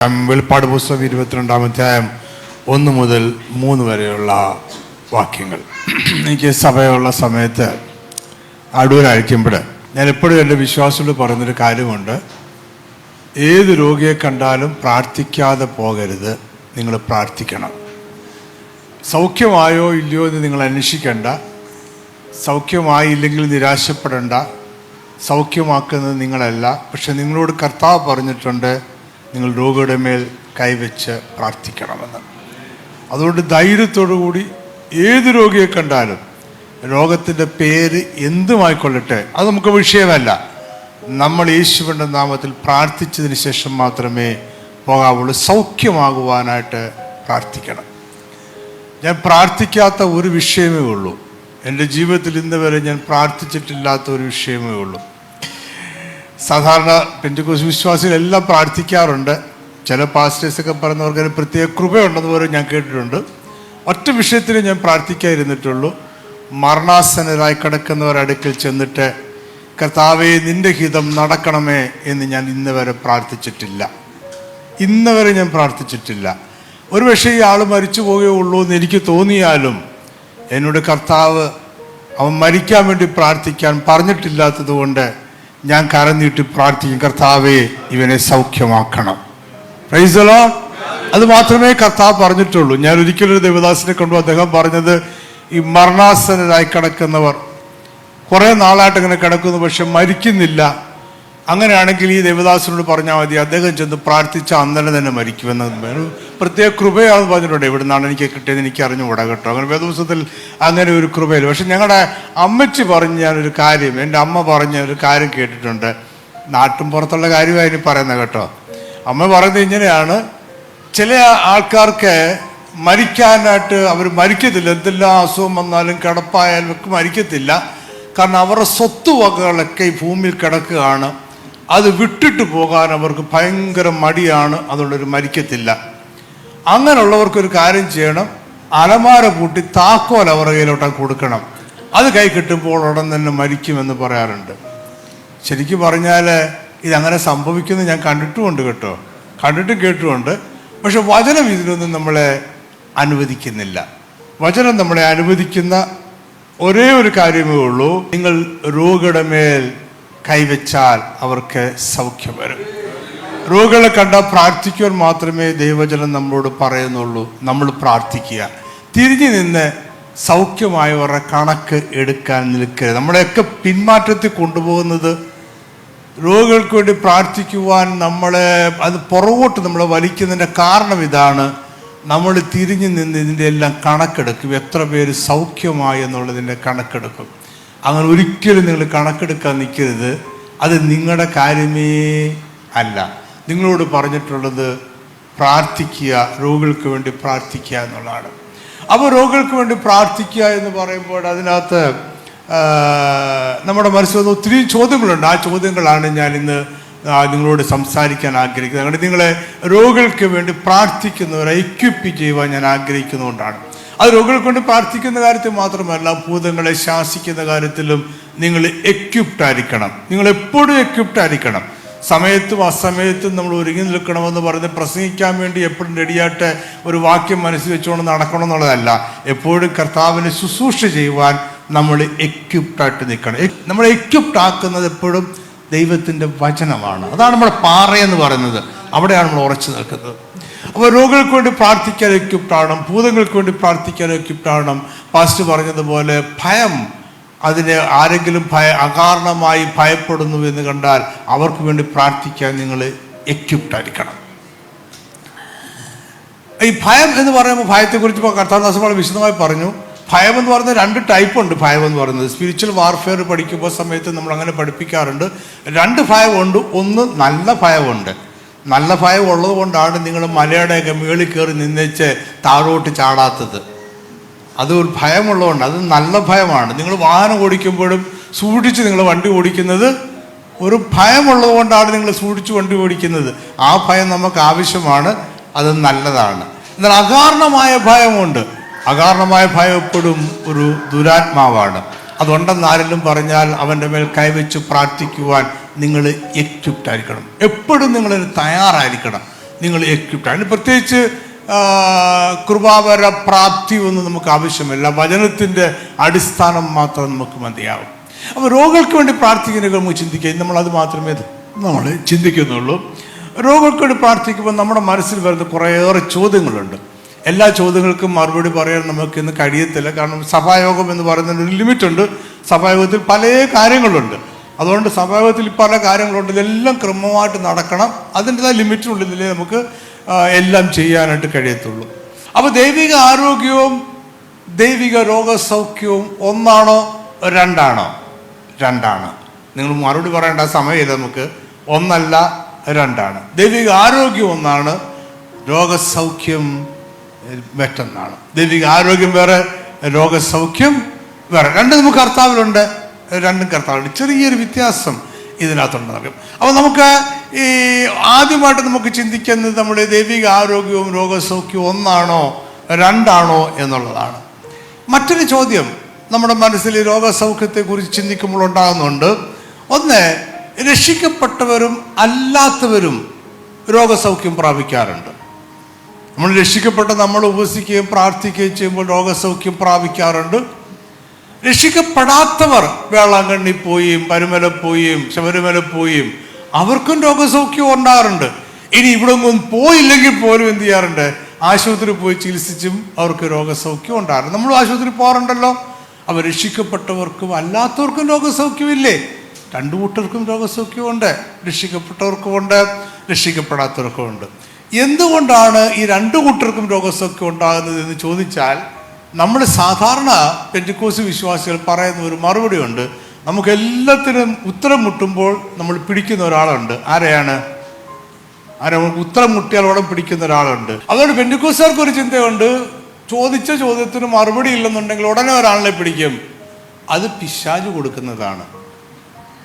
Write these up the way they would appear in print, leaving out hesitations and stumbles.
വെളിപ്പാട് പുസ്തകം 22-ാം അധ്യായം 1 മുതൽ 3 വരെയുള്ള വാക്യങ്ങൾ. എനിക്ക് സഭയുള്ള സമയത്ത് അടൂരയക്കുമ്പോൾ ഞാൻ എപ്പോഴും എൻ്റെ വിശ്വാസികളോട് പറയുന്നൊരു കാര്യമുണ്ട്. ഏത് രോഗിയെ കണ്ടാലും പ്രാർത്ഥിക്കാതെ പോകരുത്, നിങ്ങൾ പ്രാർത്ഥിക്കണം. സൗഖ്യമായോ ഇല്ലയോ എന്ന് നിങ്ങൾ അന്വേഷിക്കേണ്ട, സൗഖ്യമായില്ലെങ്കിൽ നിരാശപ്പെടേണ്ട. സൗഖ്യമാക്കുന്നത് നിങ്ങളല്ല, പക്ഷെ നിങ്ങളോട് കർത്താവ് പറഞ്ഞിട്ടുണ്ട് നിങ്ങൾ രോഗിയുടെ മേൽ കൈവച്ച് പ്രാർത്ഥിക്കണമെന്ന്. അതുകൊണ്ട് ധൈര്യത്തോടുകൂടി ഏത് രോഗിയെ കണ്ടാലും രോഗത്തിൻ്റെ പേര് എന്തുമായിക്കൊള്ളട്ടെ, അത് നമുക്ക് വിഷയമല്ല. നമ്മൾ യേശുവിൻ്റെ നാമത്തിൽ പ്രാർത്ഥിച്ചതിന് ശേഷം മാത്രമേ പോകാവുള്ളൂ. സൗഖ്യമാകുവാനായിട്ട് പ്രാർത്ഥിക്കണം. ഞാൻ പ്രാർത്ഥിക്കാത്ത ഒരു വിഷയമേ ഉള്ളൂ. എൻ്റെ ജീവിതത്തിൽ ഇന്ന് വരെ ഞാൻ പ്രാർത്ഥിച്ചിട്ടില്ലാത്ത ഒരു വിഷയമേ ഉള്ളൂ. സാധാരണ പെന്തിക്കോസ്ത് വിശ്വാസികളെല്ലാം പ്രാർത്ഥിക്കാറുണ്ട്. ചില പാസ്റ്റേഴ്സൊക്കെ പറയുന്നവർക്ക് പ്രത്യേക കൃപയുണ്ടെന്ന് പോലും ഞാൻ കേട്ടിട്ടുണ്ട്. ഒറ്റ വിഷയത്തിന് ഞാൻ പ്രാർത്ഥിക്കാതിരുന്നിട്ടുള്ളൂ. മരണാസന്നരായി കിടക്കുന്നവരടുക്കൽ ചെന്നിട്ട് കർത്താവേ നിൻ്റെ ഹിതം നടക്കണമേ എന്ന് ഞാൻ ഇന്ന് വരെ പ്രാർത്ഥിച്ചിട്ടില്ല. ഇന്ന് വരെ ഞാൻ പ്രാർത്ഥിച്ചിട്ടില്ല. ഒരു പക്ഷേ ഈ ആൾ മരിച്ചു പോവുകയുള്ളൂ എന്ന് എനിക്ക് തോന്നിയാലും എന്നോട് കർത്താവ് അവൻ മരിക്കാൻ വേണ്ടി പ്രാർത്ഥിക്കാൻ പറഞ്ഞിട്ടില്ലാത്തത് കൊണ്ട് ഞാൻ കരം നീട്ടി പ്രാർത്ഥിക്കും, കർത്താവേ ഇവനെ സൗഖ്യമാക്കണം. Praise the Lord. അത് മാത്രമേ കർത്താവ് പറഞ്ഞിട്ടുള്ളൂ. ഞാൻ ഒരിക്കലൊരു ദേവദാസിനെ കണ്ടു. അദ്ദേഹം പറഞ്ഞത് ഈ മരണാസന്നരായി കിടക്കുന്നവർ കുറേ നാളായിട്ട് ഇങ്ങനെ കിടക്കുന്നു, പക്ഷെ മരിക്കുന്നില്ല. അങ്ങനെയാണെങ്കിൽ ഈ ദേവദാസിനോട് പറഞ്ഞാൽ മതി, അദ്ദേഹം ചെന്ന് പ്രാർത്ഥിച്ച അന്നേരം തന്നെ മരിക്കുമെന്ന്. പ്രത്യേക കൃപയാണെന്ന് പറഞ്ഞിട്ടുണ്ട്. എവിടെ നിന്നാണ് എനിക്ക് കിട്ടിയത് എനിക്ക് അറിഞ്ഞുകൂടാ കേട്ടോ. അങ്ങനെ വേദപുസ്തകത്തിൽ അങ്ങനെ ഒരു കൃപയില്ല. പക്ഷെ ഞങ്ങളുടെ അമ്മച്ചി പറഞ്ഞ് ഞാനൊരു കാര്യം, എൻ്റെ അമ്മ പറഞ്ഞ ഒരു കാര്യം കേട്ടിട്ടുണ്ട്. നാട്ടും പുറത്തുള്ള കാര്യമായി ഇനി പറയുന്നത് കേട്ടോ. അമ്മ പറയുന്നത് ഇങ്ങനെയാണ്, ചില ആൾക്കാർക്ക് മരിക്കാനായിട്ട് അവർ മരിക്കത്തില്ല. എന്തെല്ലാം അസുഖം വന്നാലും കിടപ്പായാലും ഒക്കെ മരിക്കത്തില്ല. കാരണം അവരുടെ സ്വത്തുവകകളൊക്കെ ഈ ഭൂമിയിൽ കിടക്കുകയാണ്. അത് വിട്ടിട്ട് പോകാൻ അവർക്ക് ഭയങ്കര മടിയാണ്. അതുകൊണ്ടൊരു മരിക്കത്തില്ല. അങ്ങനെയുള്ളവർക്കൊരു കാര്യം ചെയ്യണം, അലമാര പൂട്ടി താക്കോൽ അവരുടെ കയ്യിലോട്ട് കൊടുക്കണം. അത് കൈ കിട്ടുമ്പോൾ ഉടൻ തന്നെ മരിക്കുമെന്ന് പറയാറുണ്ട്. ശരിക്കും പറഞ്ഞാൽ ഇതങ്ങനെ സംഭവിക്കുന്നത് ഞാൻ കണ്ടിട്ടുമുണ്ട് കേട്ടോ, കണ്ടിട്ടും കേട്ടുമുണ്ട്. പക്ഷെ വചനം ഇതിനൊന്നും നമ്മളെ അനുവദിക്കുന്നില്ല. വചനം നമ്മളെ അനുവദിക്കുന്ന ഒരേ ഒരു കാര്യമേ ഉള്ളൂ, നിങ്ങൾ രോഗിയുടെ മേൽ കൈവച്ചാൽ അവർക്ക് സൗഖ്യം വരും. രോഗികളെ കണ്ടാൽ പ്രാർത്ഥിക്കുവാൻ മാത്രമേ ദൈവവചനം നമ്മളോട് പറയുന്നുള്ളൂ. നമ്മൾ പ്രാർത്ഥിക്കുക, തിരിഞ്ഞു നിന്ന് സൗഖ്യമായവരുടെ കണക്ക് എടുക്കാൻ നിൽക്കരുത്. നമ്മളെയൊക്കെ പിന്മാറ്റത്തിൽ കൊണ്ടുപോകുന്നത് രോഗികൾക്ക് വേണ്ടി പ്രാർത്ഥിക്കുവാൻ നമ്മളെ അത് പുറകോട്ട് നമ്മളെ വലിക്കുന്നതിൻ്റെ കാരണം ഇതാണ്. നമ്മൾ തിരിഞ്ഞു നിന്ന് ഇതിൻ്റെ എല്ലാം കണക്കെടുക്കും. എത്ര പേര് സൗഖ്യമായി എന്നുള്ളതിൻ്റെ കണക്കെടുക്കും. അങ്ങനെ ഒരിക്കലും നിങ്ങൾ കണക്കെടുക്കാൻ നിൽക്കരുത്. അത് നിങ്ങളുടെ കാര്യമേ അല്ല. നിങ്ങളോട് പറഞ്ഞിട്ടുള്ളത് പ്രാർത്ഥിക്കുക, രോഗികൾക്ക് വേണ്ടി പ്രാർത്ഥിക്കുക എന്നുള്ളതാണ്. അപ്പോൾ രോഗികൾക്ക് വേണ്ടി പ്രാർത്ഥിക്കുക എന്ന് പറയുമ്പോൾ അതിനകത്ത് നമ്മുടെ മനസ്സിൽ ഒത്തിരി ചോദ്യങ്ങളുണ്ട്. ആ ചോദ്യങ്ങളാണ് ഞാൻ ഇന്ന് നിങ്ങളോട് സംസാരിക്കാൻ ആഗ്രഹിക്കുന്നത്. അങ്ങനെ നിങ്ങളെ രോഗികൾക്ക് വേണ്ടി പ്രാർത്ഥിക്കുന്നവരെ എക്വിപ്പ് ചെയ്യുവാൻ ഞാൻ ആഗ്രഹിക്കുന്നതുകൊണ്ടാണ്. അത് രോഗികൾക്ക് വേണ്ടി പ്രാർത്ഥിക്കുന്ന കാര്യത്തിൽ മാത്രമല്ല, ഭൂതങ്ങളെ ശാസിക്കുന്ന കാര്യത്തിലും നിങ്ങൾ എക്വിപ്ഡ് ആയിരിക്കണം. നിങ്ങൾ എപ്പോഴും എക്വിപ്ഡ് ആയിരിക്കണം. സമയത്തും അസമയത്തും നമ്മൾ ഒരുങ്ങി നിൽക്കണമെന്ന് പറഞ്ഞ് പ്രസംഗിക്കാൻ വേണ്ടി എപ്പോഴും റെഡിയായിട്ട് ഒരു വാക്യം മനസ്സിൽ വെച്ചുകൊണ്ട് നടക്കണം എന്നുള്ളതല്ല. എപ്പോഴും കർത്താവിനെ ശുശ്രൂഷ ചെയ്യുവാൻ നമ്മൾ എക്വിപ്ഡായിട്ട് നിൽക്കണം. നമ്മളെ എക്വിപ്ഡ് ആക്കുന്നത് എപ്പോഴും ദൈവത്തിൻ്റെ വചനമാണ്. അതാണ് നമ്മുടെ പാറയെന്ന് പറയുന്നത്. അവിടെയാണ് നമ്മൾ ഉറച്ചു നിൽക്കുന്നത്. അപ്പോൾ രോഗികൾക്ക് വേണ്ടി പ്രാർത്ഥിക്കാൻ എക്വിപ്ഡ് ആവണം, ഭൂതങ്ങൾക്ക് വേണ്ടി പ്രാർത്ഥിക്കാൻ എക്വിപ്ഡ് ആവണം. പാസ്റ്റർ പറഞ്ഞതുപോലെ ഭയം, അതിനെ ആരെങ്കിലും അകാരണമായി ഭയപ്പെടുന്നു എന്ന് കണ്ടാൽ അവർക്ക് വേണ്ടി പ്രാർത്ഥിക്കാൻ നിങ്ങൾ എക്വിപ്ഡ് ആയിരിക്കണം. ഈ ഭയം എന്ന് പറയുമ്പോൾ ഭയത്തെക്കുറിച്ച് ഇപ്പോൾ കർത്താദാസ് വളരെ വിശദമായി പറഞ്ഞു. ഭയം എന്ന് പറയുന്നത് 2 ടൈപ്പ് ഉണ്ട്. ഭയം എന്ന് പറയുന്നത് സ്പിരിച്വൽ വാർഫെയർ പഠിക്കുമ്പോൾ സമയത്ത് നമ്മൾ അങ്ങനെ പഠിപ്പിക്കാറുണ്ട്. 2 ഭയമുണ്ട്. ഒന്ന് നല്ല ഭയമുണ്ട്. നല്ല ഭയം ഉള്ളത് കൊണ്ടാണ് നിങ്ങൾ മലയുടെയൊക്കെ മുകളിൽ കയറി നിന്നേച്ച് താഴോട്ട് ചാടാത്തത്. അത് ഒരു ഭയമുള്ളതുകൊണ്ട്, അത് നല്ല ഭയമാണ്. നിങ്ങൾ വാഹനം ഓടിക്കുമ്പോഴും സൂക്ഷിച്ച് നിങ്ങൾ വണ്ടി ഓടിക്കുന്നത് ഒരു ഭയമുള്ളത് കൊണ്ടാണ് നിങ്ങൾ സൂക്ഷിച്ച് വണ്ടി ഓടിക്കുന്നത്. ആ ഭയം നമുക്ക് ആവശ്യമാണ്, അത് നല്ലതാണ്. എന്നാൽ അകാരണമായ ഭയമുണ്ട്. അകാരണമായ ഭയം എപ്പോഴും ഒരു ദുരാത്മാവാണ്. അതുണ്ടെന്ന് ആരെങ്കിലും പറഞ്ഞാൽ അവൻ്റെ മേൽ കൈവച്ച് പ്രാർത്ഥിക്കുവാൻ നിങ്ങൾ എക്വിപ്ഡ് ആയിരിക്കണം. എപ്പോഴും നിങ്ങൾ തയ്യാറായിരിക്കണം. നിങ്ങൾ എക്വിപ്ഡ്. അതിന് പ്രത്യേകിച്ച് കൃപാവര പ്രാപ്തി ഒന്നും നമുക്ക് ആവശ്യമില്ല. വചനത്തിൻ്റെ അടിസ്ഥാനം മാത്രം നമുക്ക് മതിയാവും. അപ്പോൾ രോഗികൾക്ക് വേണ്ടി പ്രാർത്ഥിക്കുന്നതിന് നമുക്ക് ചിന്തിക്കുക. നമ്മളത് മാത്രമേ നമ്മൾ ചിന്തിക്കുന്നുള്ളൂ. രോഗികൾക്ക് വേണ്ടി പ്രാർത്ഥിക്കുമ്പോൾ നമ്മുടെ മനസ്സിൽ വരുന്ന കുറേയേറെ ചോദ്യങ്ങളുണ്ട്. എല്ലാ ചോദ്യങ്ങൾക്കും മറുപടി പറയാൻ നമുക്ക് ഇന്ന് കഴിയത്തില്ല. കാരണം സഭായോഗം എന്ന് പറയുന്നതിന് ഒരു ലിമിറ്റുണ്ട്. സഭായോഗത്തിൽ പല കാര്യങ്ങളുണ്ട്. അതുകൊണ്ട് സഭായോഗത്തിൽ പല കാര്യങ്ങളുണ്ട്. ഇതെല്ലാം ക്രമമായിട്ട് നടക്കണം. അതിൻ്റെതായ ലിമിറ്റിനുള്ളിലേ നമുക്ക് എല്ലാം ചെയ്യാനായിട്ട് കഴിയത്തുള്ളൂ. അപ്പോൾ ദൈവിക ആരോഗ്യവും ദൈവിക രോഗസൗഖ്യവും ഒന്നാണോ രണ്ടാണോ? രണ്ടാണ്. നിങ്ങൾ മറുപടി പറയേണ്ട സമയമില്ല. നമുക്ക് ഒന്നല്ല, രണ്ടാണ്. ദൈവിക ആരോഗ്യം ഒന്നാണ്, രോഗസൗഖ്യം മറ്റൊന്നാണ്. ദൈവിക ആരോഗ്യം വേറെ, രോഗസൗഖ്യം വേറെ. രണ്ടും നമുക്ക് കർത്താവിലുണ്ട്, രണ്ടും കർത്താവിലുണ്ട്. ചെറിയൊരു വ്യത്യാസം ഇതിനകത്തുണ്ട് നമുക്ക്. അപ്പോൾ നമുക്ക് ഈ ആദ്യമായിട്ട് നമുക്ക് ചിന്തിക്കുന്നത് നമ്മുടെ ദൈവിക ആരോഗ്യവും രോഗസൗഖ്യവും ഒന്നാണോ രണ്ടാണോ എന്നുള്ളതാണ്. മറ്റൊരു ചോദ്യം നമ്മുടെ മനസ്സിൽ രോഗസൗഖ്യത്തെക്കുറിച്ച് ചിന്തിക്കുമ്പോൾ ഉണ്ടാകുന്നുണ്ട്. ഒന്ന്, രക്ഷിക്കപ്പെട്ടവരും അല്ലാത്തവരും രോഗസൗഖ്യം പ്രാപിക്കാറുണ്ട്. നമ്മൾ രക്ഷിക്കപ്പെട്ട നമ്മൾ ഉപസിക്കുകയും പ്രാർത്ഥിക്കുകയും ചെയ്യുമ്പോൾ രോഗസൗഖ്യം പ്രാപിക്കാറുണ്ട്. രക്ഷിക്കപ്പെടാത്തവർ വേളാങ്കണ്ണി പോയും പരുമല പോയും ശബരിമല പോയും അവർക്കും രോഗസൗഖ്യം ഉണ്ടാകാറുണ്ട്. ഇനി ഇവിടെ ഒന്നും പോയില്ലെങ്കിൽ പോലും എന്ത് ചെയ്യാറുണ്ട്? ആശുപത്രി പോയി ചികിത്സിച്ചും അവർക്ക് രോഗസൗഖ്യം ഉണ്ടാകാറുണ്ട്. നമ്മൾ ആശുപത്രി പോകാറുണ്ടല്ലോ. അവർ രക്ഷിക്കപ്പെട്ടവർക്കും അല്ലാത്തവർക്കും രോഗസൗഖ്യമില്ലേ? രണ്ടു കൂട്ടർക്കും രോഗസൗഖ്യമുണ്ട്. രക്ഷിക്കപ്പെട്ടവർക്കുമുണ്ട്, രക്ഷിക്കപ്പെടാത്തവർക്കുമുണ്ട്. എന്തുകൊണ്ടാണ് ഈ രണ്ടു കൂട്ടർക്കും രോഗസൗഖ്യം ഉണ്ടാകുന്നത് എന്ന് ചോദിച്ചാൽ, നമ്മൾ സാധാരണ പെന്തിക്കോസ്ത് വിശ്വാസികൾ പറയുന്ന ഒരു മറുപടി ഉണ്ട്. നമുക്ക് എല്ലാത്തിനും ഉത്തരം മുട്ടുമ്പോൾ നമ്മൾ പിടിക്കുന്ന ഒരാളുണ്ട്. ആരെയാണ്? നമുക്ക് ഉത്തരം മുട്ടിയാൽ ഉടൻ പിടിക്കുന്ന ഒരാളുണ്ട്. അതുകൊണ്ട് പെന്തിക്കോസ്തുകാർക്ക് ഒരു ചിന്തയുണ്ട്. ചോദിച്ച ചോദ്യത്തിന് മറുപടി ഇല്ലെന്നുണ്ടെങ്കിൽ ഉടനെ ഒരാളിനെ പിടിക്കും. അത് പിശാച് കൊടുക്കുന്നതാണ്.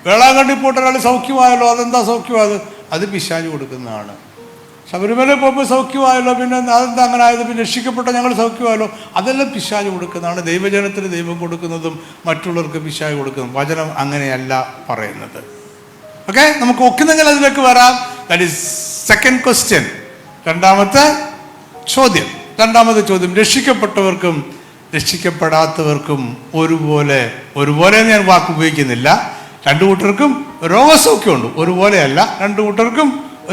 വേളാങ്കണ്ണി പോയിട്ട് ഒരാൾ സൗഖ്യമായല്ലോ, അതെന്താ സൗഖ്യമായത്? അത് പിശാച് കൊടുക്കുന്നതാണ്. ശബരിമല പോകുമ്പോൾ സൗഖ്യമായല്ലോ, പിന്നെ അതെന്താ അങ്ങനെ ആയത്? പിന്നെ രക്ഷിക്കപ്പെട്ട ഞങ്ങൾ സൗഖ്യമായല്ലോ, അതെല്ലാം പിശാച് കൊടുക്കുന്നതാണ്. ദൈവജനത്തിന് ദൈവം കൊടുക്കുന്നതും മറ്റുള്ളവർക്ക് പിശാച് കൊടുക്കുന്നതും. വചനം അങ്ങനെയല്ല പറയുന്നത്. ഓക്കെ, നമുക്ക് ഒക്കുന്നെങ്കിൽ അതിലേക്ക് വരാം. That is second question. രണ്ടാമത്തെ ചോദ്യം, രക്ഷിക്കപ്പെട്ടവർക്കും രക്ഷിക്കപ്പെടാത്തവർക്കും ഒരുപോലെ ഞാൻ വാക്ക് ഉപയോഗിക്കുന്നില്ല. രണ്ടു കൂട്ടർക്കും രോഗസൗഖ്യമുണ്ട്. ഒരുപോലെയല്ല, രണ്ടു കൂട്ടർക്കും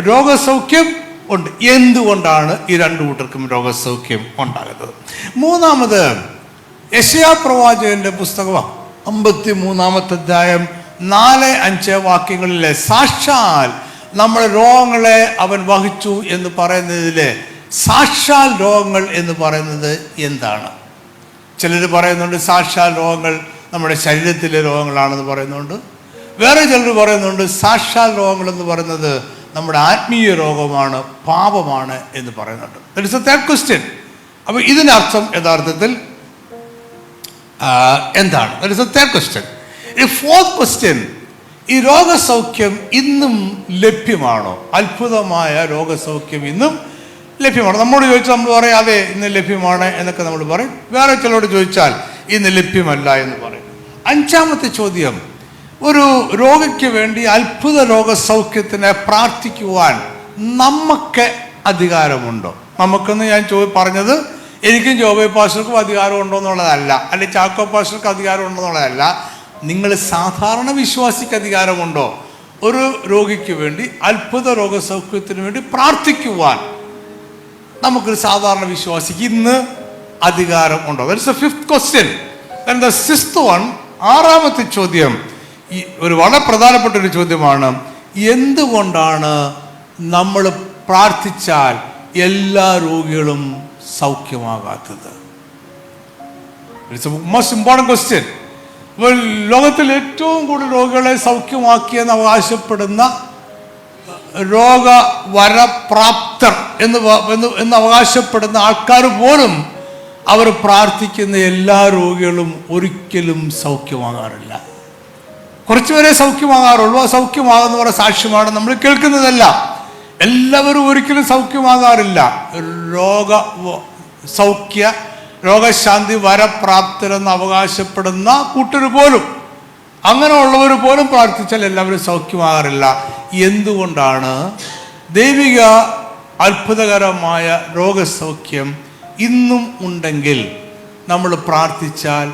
രോഗസൗഖ്യം ഉണ്ട്. എന്തുകൊണ്ടാണ് ഈ രണ്ടു കൂട്ടർക്കും രോഗസൗഖ്യം ഉണ്ടാകുന്നത്? മൂന്നാമത്, യെശയ്യാ പ്രവാചകന്റെ പുസ്തകം 53-ാമത്തെ അധ്യായം 4-5 വാക്യങ്ങളിലെ സാക്ഷാൽ നമ്മുടെ രോഗങ്ങളെ അവൻ വഹിച്ചു എന്ന് പറയുന്നതിലെ സാക്ഷാൽ രോഗങ്ങൾ എന്ന് പറയുന്നത് എന്താണ്? ചിലർ പറയുന്നുണ്ട് സാക്ഷാൽ രോഗങ്ങൾ നമ്മുടെ ശരീരത്തിലെ രോഗങ്ങളാണെന്ന് പറയുന്നുണ്ട്. വേറെ ചിലർ പറയുന്നുണ്ട് സാക്ഷാൽ രോഗങ്ങൾ എന്ന് പറയുന്നത് നമ്മുടെ ആത്മീയ രോഗമാണ്, പാപമാണ് എന്ന് പറയുന്നുണ്ട്. That is A third question. അപ്പോൾ ഇതിനർത്ഥം യഥാർത്ഥത്തിൽ എന്താണ്? That is A third question. ഈ ഫോർത്ത് ക്വസ്റ്റ്യൻ, ഈ രോഗസൗഖ്യം ഇന്നും ലഭ്യമാണോ? അത്ഭുതമായ രോഗസൗഖ്യം ഇന്നും ലഭ്യമാണ്. നമ്മോട് ചോദിച്ചാൽ നമ്മൾ പറയും അതെ ഇന്ന് ലഭ്യമാണ് എന്നൊക്കെ നമ്മൾ പറയും. വേറെ ചിലരോട് ചോദിച്ചാൽ ഇന്ന് ലഭ്യമല്ല എന്ന് പറയും. അഞ്ചാമത്തെ ചോദ്യം, ഒരു രോഗിക്ക് വേണ്ടി അത്ഭുത രോഗസൗഖ്യത്തിന് പ്രാർത്ഥിക്കുവാൻ നമുക്ക് അധികാരമുണ്ടോ? നമുക്കെന്ന് ഞാൻ പറഞ്ഞത് എനിക്കും ജോബേ പാസ്റ്റർക്കും അധികാരം ഉണ്ടോ എന്നുള്ളതല്ല, അല്ലെങ്കിൽ ചാക്കോ പാസ്റ്റർക്ക് അധികാരം ഉണ്ടോ എന്നുള്ളതല്ല. നിങ്ങൾ സാധാരണ വിശ്വാസിക്ക് അധികാരമുണ്ടോ ഒരു രോഗിക്ക് വേണ്ടി അത്ഭുത രോഗസൗഖ്യത്തിന് വേണ്ടി പ്രാർത്ഥിക്കുവാൻ? നമുക്കൊരു സാധാരണ വിശ്വാസിക്ക് ഇന്ന് അധികാരം ഉണ്ടോ? That's the fifth question. Then the sixth one, ആറാമത്തെ ചോദ്യം, ഈ ഒരു വളരെ പ്രധാനപ്പെട്ട ഒരു ചോദ്യമാണ്. എന്തുകൊണ്ടാണ് നമ്മൾ പ്രാർത്ഥിച്ചാൽ എല്ലാ രോഗികളും സൗഖ്യമാകാത്തത്? It's a most important question. ലോകത്തിൽ ഏറ്റവും കൂടുതൽ രോഗികളെ സൗഖ്യമാക്കിയെന്ന് അവകാശപ്പെടുന്ന രോഗവരപ്രാപ്തർ എന്ന് അവകാശപ്പെടുന്ന ആൾക്കാർ പോലും അവർ പ്രാർത്ഥിക്കുന്ന എല്ലാ രോഗികളും ഒരിക്കലും സൗഖ്യമാകാറില്ല. കുറച്ചുപേരെ സൗഖ്യമാകാറുള്ളൂ. ആ സൗഖ്യമാകുന്ന പറയുന്ന സാക്ഷ്യമാണ് നമ്മൾ കേൾക്കുന്നതല്ല. എല്ലാവരും ഒരിക്കലും സൗഖ്യമാകാറില്ല. രോഗശാന്തി വരപ്രാപ്തരെന്ന് അവകാശപ്പെടുന്ന കൂട്ടർ പോലും, അങ്ങനെയുള്ളവർ പോലും പ്രാർത്ഥിച്ചാൽ എല്ലാവരും സൗഖ്യമാകാറില്ല. എന്തുകൊണ്ടാണ്? ദൈവിക അത്ഭുതകരമായ രോഗസൗഖ്യം ഇന്നും ഉണ്ടെങ്കിൽ നമ്മൾ പ്രാർത്ഥിച്ചാൽ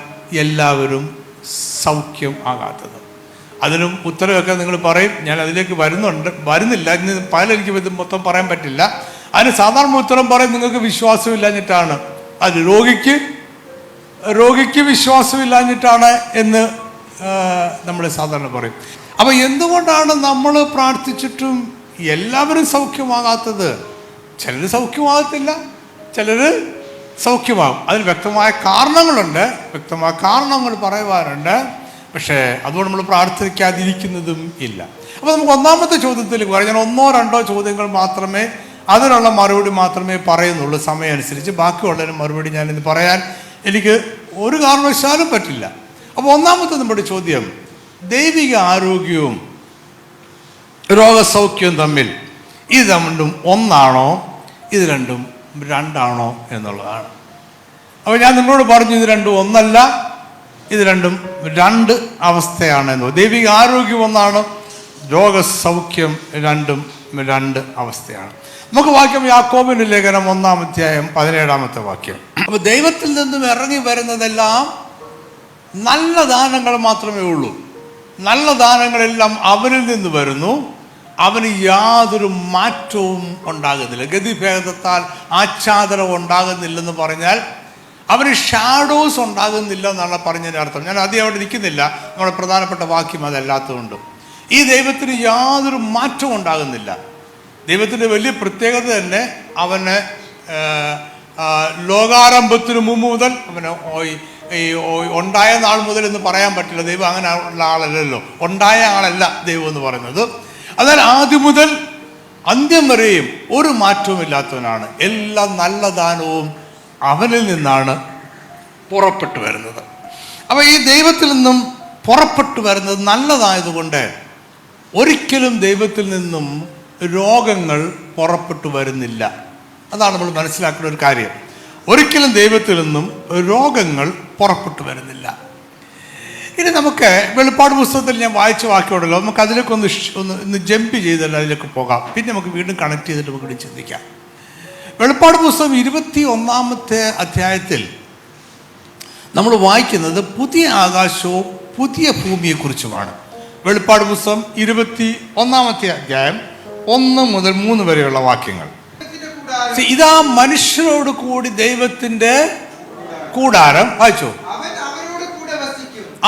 എല്ലാവരും സൗഖ്യം ആകാത്തത്? അതിനും ഉത്തരവൊക്കെ നിങ്ങൾ പറയും. ഞാൻ അതിലേക്ക് വരുന്നില്ല. ഇന്ന് പലരെനിക്ക് ഇത് മൊത്തം പറയാൻ പറ്റില്ല. അതിന് സാധാരണ ഉത്തരം പറയും, നിങ്ങൾക്ക് വിശ്വാസമില്ലാഞ്ഞിട്ടാണ്. അത് രോഗിക്ക് വിശ്വാസമില്ലാഞ്ഞിട്ടാണ് എന്ന് നമ്മൾ സാധാരണ പറയും. അപ്പം എന്തുകൊണ്ടാണ് നമ്മൾ പ്രാർത്ഥിച്ചിട്ടും എല്ലാവരും സൗഖ്യമാകാത്തത്? ചിലർ സൗഖ്യമാകത്തില്ല, ചിലർ സൗഖ്യമാകും. അതിന് വ്യക്തമായ കാരണങ്ങളുണ്ട്, വ്യക്തമായ കാരണങ്ങൾ പറയുവാനുണ്ട്. പക്ഷേ അതുകൊണ്ട് നമ്മൾ പ്രാർത്ഥിക്കാതിരിക്കുന്നതും ഇല്ല. അപ്പോൾ നമുക്ക് ഒന്നാമത്തെ ചോദ്യത്തിലേക്ക് പറയാം. ഞാൻ 1-2 ചോദ്യങ്ങൾ മാത്രമേ, അതിനുള്ള മറുപടി മാത്രമേ പറയുന്നുള്ളൂ സമയം അനുസരിച്ച്. ബാക്കിയുള്ളതിന് മറുപടി ഞാനിന്ന് പറയാൻ എനിക്ക് ഒരു കാരണവശാലും പറ്റില്ല. അപ്പോൾ ഒന്നാമത്തെ നമ്മുടെ ചോദ്യം, ദൈവിക ആരോഗ്യവും രോഗസൗഖ്യവും തമ്മിൽ ഇത് രണ്ടും ഒന്നാണോ, ഇത് രണ്ടും രണ്ടാണോ എന്നുള്ളതാണ്. അപ്പോൾ ഞാൻ നിങ്ങളോട് പറഞ്ഞു, ഇത് രണ്ടും ഒന്നല്ല, ഇത് രണ്ടും രണ്ട് അവസ്ഥയാണെന്നോ. ദൈവിക ആരോഗ്യം ഒന്നാണ്, രോഗസൗഖ്യം രണ്ടും രണ്ട് അവസ്ഥയാണ്. നമുക്ക് വാക്യം യാക്കോബിന്റെ ലേഖനം 1-ാം അധ്യായം 17-ാമത്തെ വാക്യം. അപ്പോൾ ദൈവത്തിൽ നിന്നും ഇറങ്ങി വരുന്നതെല്ലാം നല്ല ദാനങ്ങൾ മാത്രമേ ഉള്ളൂ. നല്ല ദാനങ്ങളെല്ലാം അവനിൽ നിന്ന് വരുന്നു, അവന് യാതൊരു മാറ്റവും ഉണ്ടാകുന്നില്ല. ഗതിഭേദത്താൽ ആച്ഛാദനം ഉണ്ടാകുന്നില്ലെന്ന് പറഞ്ഞാൽ അവന് ഷാഡോസ് ഉണ്ടാകുന്നില്ല എന്നാണ് പറഞ്ഞതിൻ്റെ അർത്ഥം. ഞാൻ ആദ്യം അവിടെ നിൽക്കുന്നില്ല, നമ്മുടെ പ്രധാനപ്പെട്ട വാക്യം അതല്ലാത്തതുകൊണ്ട്. ഈ ദൈവത്തിന് യാതൊരു മാറ്റവും ഉണ്ടാകുന്നില്ല. ദൈവത്തിൻ്റെ വലിയ പ്രത്യേകത തന്നെ അവന് ലോകാരംഭത്തിന് മുമ്പ് മുതൽ അവന് ഈ ഉണ്ടായ നാൾ മുതൽ എന്ന് പറയാൻ പറ്റില്ല. ദൈവം അങ്ങനെ ഉള്ള ആളല്ലല്ലോ, ഉണ്ടായ ആളല്ല ദൈവം എന്ന് പറയുന്നത്. എന്നാൽ ആദ്യം മുതൽ അന്ത്യം വരെയും ഒരു മാറ്റവും ഇല്ലാത്തവനാണ്. എല്ലാ നല്ല ദാനവും അവനിൽ നിന്നാണ് പുറപ്പെട്ടു വരുന്നത്. അപ്പോൾ ഈ ദൈവത്തിൽ നിന്നും പുറപ്പെട്ടു വരുന്നത് നല്ലതായതുകൊണ്ട് ഒരിക്കലും ദൈവത്തിൽ നിന്നും രോഗങ്ങൾ പുറപ്പെട്ടു വരുന്നില്ല. അതാണ് നമ്മൾ മനസ്സിലാക്കുന്ന ഒരു കാര്യം. ഒരിക്കലും ദൈവത്തിൽ നിന്നും രോഗങ്ങൾ പുറപ്പെട്ടു വരുന്നില്ല. ഇനി നമുക്ക് വെളിപ്പാട് പുസ്തകത്തിൽ ഞാൻ വായിച്ച വാക്യമുണ്ടല്ലോ, നമുക്ക് അതിലേക്ക് ഒന്ന് ജമ്പ് ചെയ്തല്ല അതിലേക്ക് പോകാം. പിന്നെ നമുക്ക് വീണ്ടും കണക്ട് ചെയ്തിട്ട് നമുക്ക് ചിന്തിക്കാം. വെളിപ്പാട് പുസ്തകം 21-ാമത്തെ അധ്യായത്തിൽ നമ്മൾ വായിക്കുന്നത് പുതിയ ആകാശവും പുതിയ ഭൂമിയെക്കുറിച്ചുമാണ്. വെളിപ്പാട് പുസ്തകം 21-ാമത്തെ അധ്യായം 1 മുതൽ 3 വരെയുള്ള വാക്യങ്ങൾ. ഇതാ മനുഷ്യരോട് കൂടി ദൈവത്തിന്റെ കൂടാരം. വായിച്ചോ.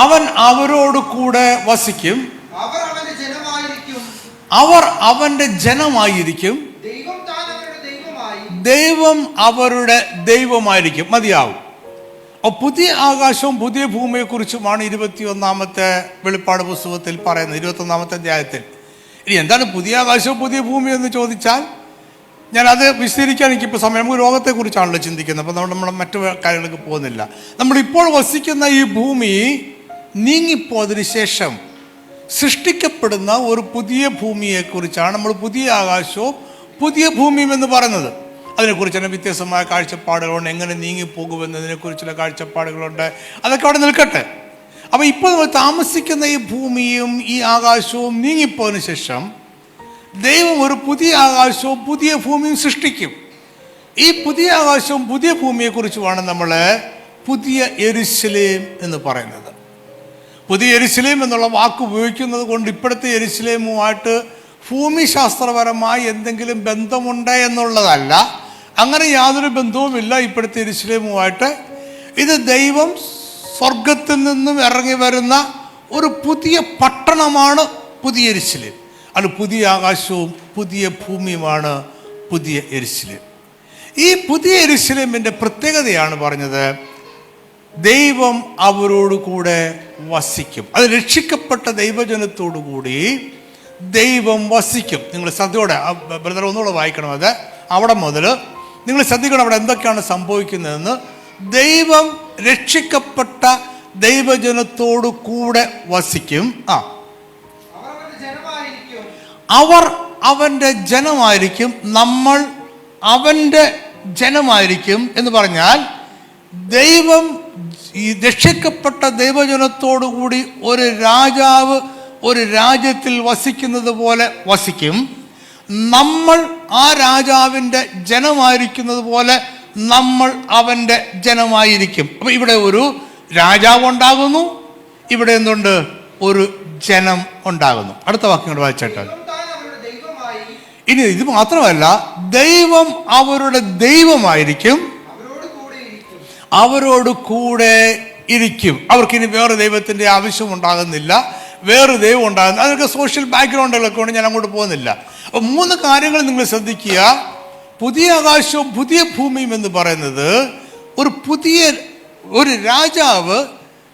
അവൻ അവരോട് കൂടെ വസിക്കും, അവർ അവന്റെ ജനമായിരിക്കും, ദൈവം അവരുടെ ദൈവമായിരിക്കും. മതിയാവും. പുതിയ ആകാശവും പുതിയ ഭൂമിയെ കുറിച്ചുമാണ് 21-ാമത്തെ വെളിപ്പാട് പുസ്തകത്തിൽ പറയുന്നത്, 21-ാമത്തെ അധ്യായത്തിൽ. ഇനി എന്താണ് പുതിയ ആകാശവും പുതിയ ഭൂമി എന്ന് ചോദിച്ചാൽ ഞാനത് വിശദീകരിക്കാൻ എനിക്കിപ്പോൾ സമയം. നമുക്ക് രോഗത്തെക്കുറിച്ചാണല്ലോ ചിന്തിക്കുന്നത്, അപ്പോൾ നമ്മൾ മറ്റു കാര്യങ്ങൾക്ക് പോകുന്നില്ല. നമ്മളിപ്പോൾ വസിക്കുന്ന ഈ ഭൂമി നീങ്ങിപ്പോയതിനു ശേഷം സൃഷ്ടിക്കപ്പെടുന്ന ഒരു പുതിയ ഭൂമിയെക്കുറിച്ചാണ് നമ്മൾ പുതിയ ആകാശവും പുതിയ ഭൂമിയും എന്ന് പറയുന്നത്. അതിനെക്കുറിച്ച് തന്നെ വ്യത്യസ്തമായ കാഴ്ചപ്പാടുകളുണ്ട്. എങ്ങനെ നീങ്ങിപ്പോകുമെന്നതിനെക്കുറിച്ചുള്ള കാഴ്ചപ്പാടുകളുണ്ട്. അതൊക്കെ അവിടെ നിൽക്കട്ടെ. അപ്പോൾ ഇപ്പോൾ നമ്മൾ താമസിക്കുന്ന ഈ ഭൂമിയും ഈ ആകാശവും നീങ്ങിപ്പോയതിനു ശേഷം ദൈവം ഒരു പുതിയ ആകാശവും പുതിയ ഭൂമിയും സൃഷ്ടിക്കും. ഈ പുതിയ ആകാശവും പുതിയ ഭൂമിയെക്കുറിച്ചുമാണ് നമ്മൾ പുതിയ യെരുശലേം എന്ന് പറയുന്നത്. പുതിയ യെരുശലേം എന്നുള്ള വാക്ക് ഉപയോഗിക്കുന്നത് കൊണ്ട് ഇപ്പോഴത്തെ യെരുശലേമുമായിട്ട് ഭൂമിശാസ്ത്രപരമായി എന്തെങ്കിലും ബന്ധമുണ്ട് എന്നുള്ളതല്ല. അങ്ങനെ യാതൊരു ബന്ധവുമില്ല ഇപ്പോഴത്തെ യെരുശലേമുമായിട്ട്. ഇത് ദൈവം സ്വർഗത്തിൽ നിന്നും ഇറങ്ങി വരുന്ന ഒരു പുതിയ പട്ടണമാണ് പുതിയ യെരുശലേം. അത് പുതിയ ആകാശവും പുതിയ ഭൂമിയുമാണ് പുതിയ യെരുശലേം. ഈ പുതിയ യെരുശലേമിൻ്റെ പ്രത്യേകതയാണ് പറഞ്ഞത്, ദൈവം അവരോട് കൂടെ വസിക്കും. അത് രക്ഷിക്കപ്പെട്ട ദൈവജനത്തോടു കൂടി ദൈവം വസിക്കും. നിങ്ങൾ ശ്രദ്ധയോടെ ബ്രദർ ഒന്നുകൂടെ വായിക്കണം. അത് അവിടെ മുതൽ നിങ്ങൾ ശ്രദ്ധിക്കണം അവിടെ എന്തൊക്കെയാണ് സംഭവിക്കുന്നതെന്ന്. ദൈവം രക്ഷിക്കപ്പെട്ട ദൈവജനത്തോടു കൂടെ വസിക്കും. അവർ അവൻ്റെ ജനമായിരിക്കും, നമ്മൾ അവൻ്റെ ജനമായിരിക്കും എന്ന് പറഞ്ഞാൽ ദൈവം ഈ രക്ഷിക്കപ്പെട്ട ദൈവജനത്തോടു കൂടി ഒരു രാജാവ് ഒരു രാജ്യത്തിൽ വസിക്കുന്നത് പോലെ വസിക്കും. നമ്മൾ ആ രാജാവിൻ്റെ ജനമായിരിക്കുന്നത് പോലെ നമ്മൾ അവൻ്റെ ജനമായിരിക്കും. അപ്പം ഇവിടെ ഒരു രാജാവ് ഉണ്ടാകുന്നു, ഇവിടെ എന്തുണ്ട്? ഒരു ജനം ഉണ്ടാകുന്നു. അടുത്ത വാക്യം കൂടെ വായിച്ചാൽ, ഇനി ഇത് മാത്രമല്ല, ദൈവം അവരുടെ ദൈവമായിരിക്കും, അവരോട് കൂടെ ഇരിക്കും. അവർക്കിനി വേറെ ദൈവത്തിൻ്റെ ആവശ്യം ഉണ്ടാകുന്നില്ല, വേറെ ദൈവം ഉണ്ടാകുന്നില്ല. അതൊക്കെ സോഷ്യൽ ബാക്ക്ഗ്രൗണ്ടുകളൊക്കെ കൊണ്ട് ഞാൻ അങ്ങോട്ട് പോകുന്നില്ല. അപ്പം 3 കാര്യങ്ങൾ നിങ്ങൾ ശ്രദ്ധിക്കുക. പുതിയ ആകാശവും പുതിയ ഭൂമിയും എന്ന് പറയുന്നത് ഒരു രാജാവ്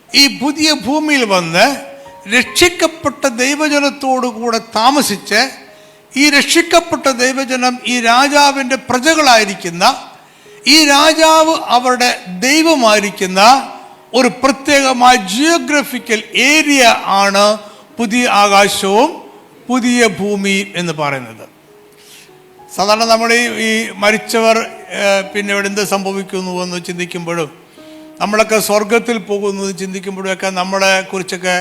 ഈ പുതിയ ഭൂമിയിൽ വന്ന് രക്ഷിക്കപ്പെട്ട ദൈവജനത്തോടു കൂടെ താമസിച്ച്, ഈ രക്ഷിക്കപ്പെട്ട ദൈവജനം ഈ രാജാവിൻ്റെ പ്രജകളായിരിക്കുന്ന, ഈ രാജാവ് അവരുടെ ദൈവമായിരിക്കുന്ന ഒരു പ്രത്യേകമായ ജിയോഗ്രഫിക്കൽ ഏരിയ ആണ് പുതിയ ആകാശവും പുതിയ ഭൂമി എന്ന് പറയുന്നത്. സാധാരണ നമ്മൾ ഈ മരിച്ചവർ പിന്നെ ഇവിടെ എന്ത് സംഭവിക്കുന്നു എന്ന് ചിന്തിക്കുമ്പോഴും, നമ്മളൊക്കെ സ്വർഗത്തിൽ പോകുന്നു എന്ന് ചിന്തിക്കുമ്പോഴും ഒക്കെ നമ്മളെ കുറിച്ചൊക്കെ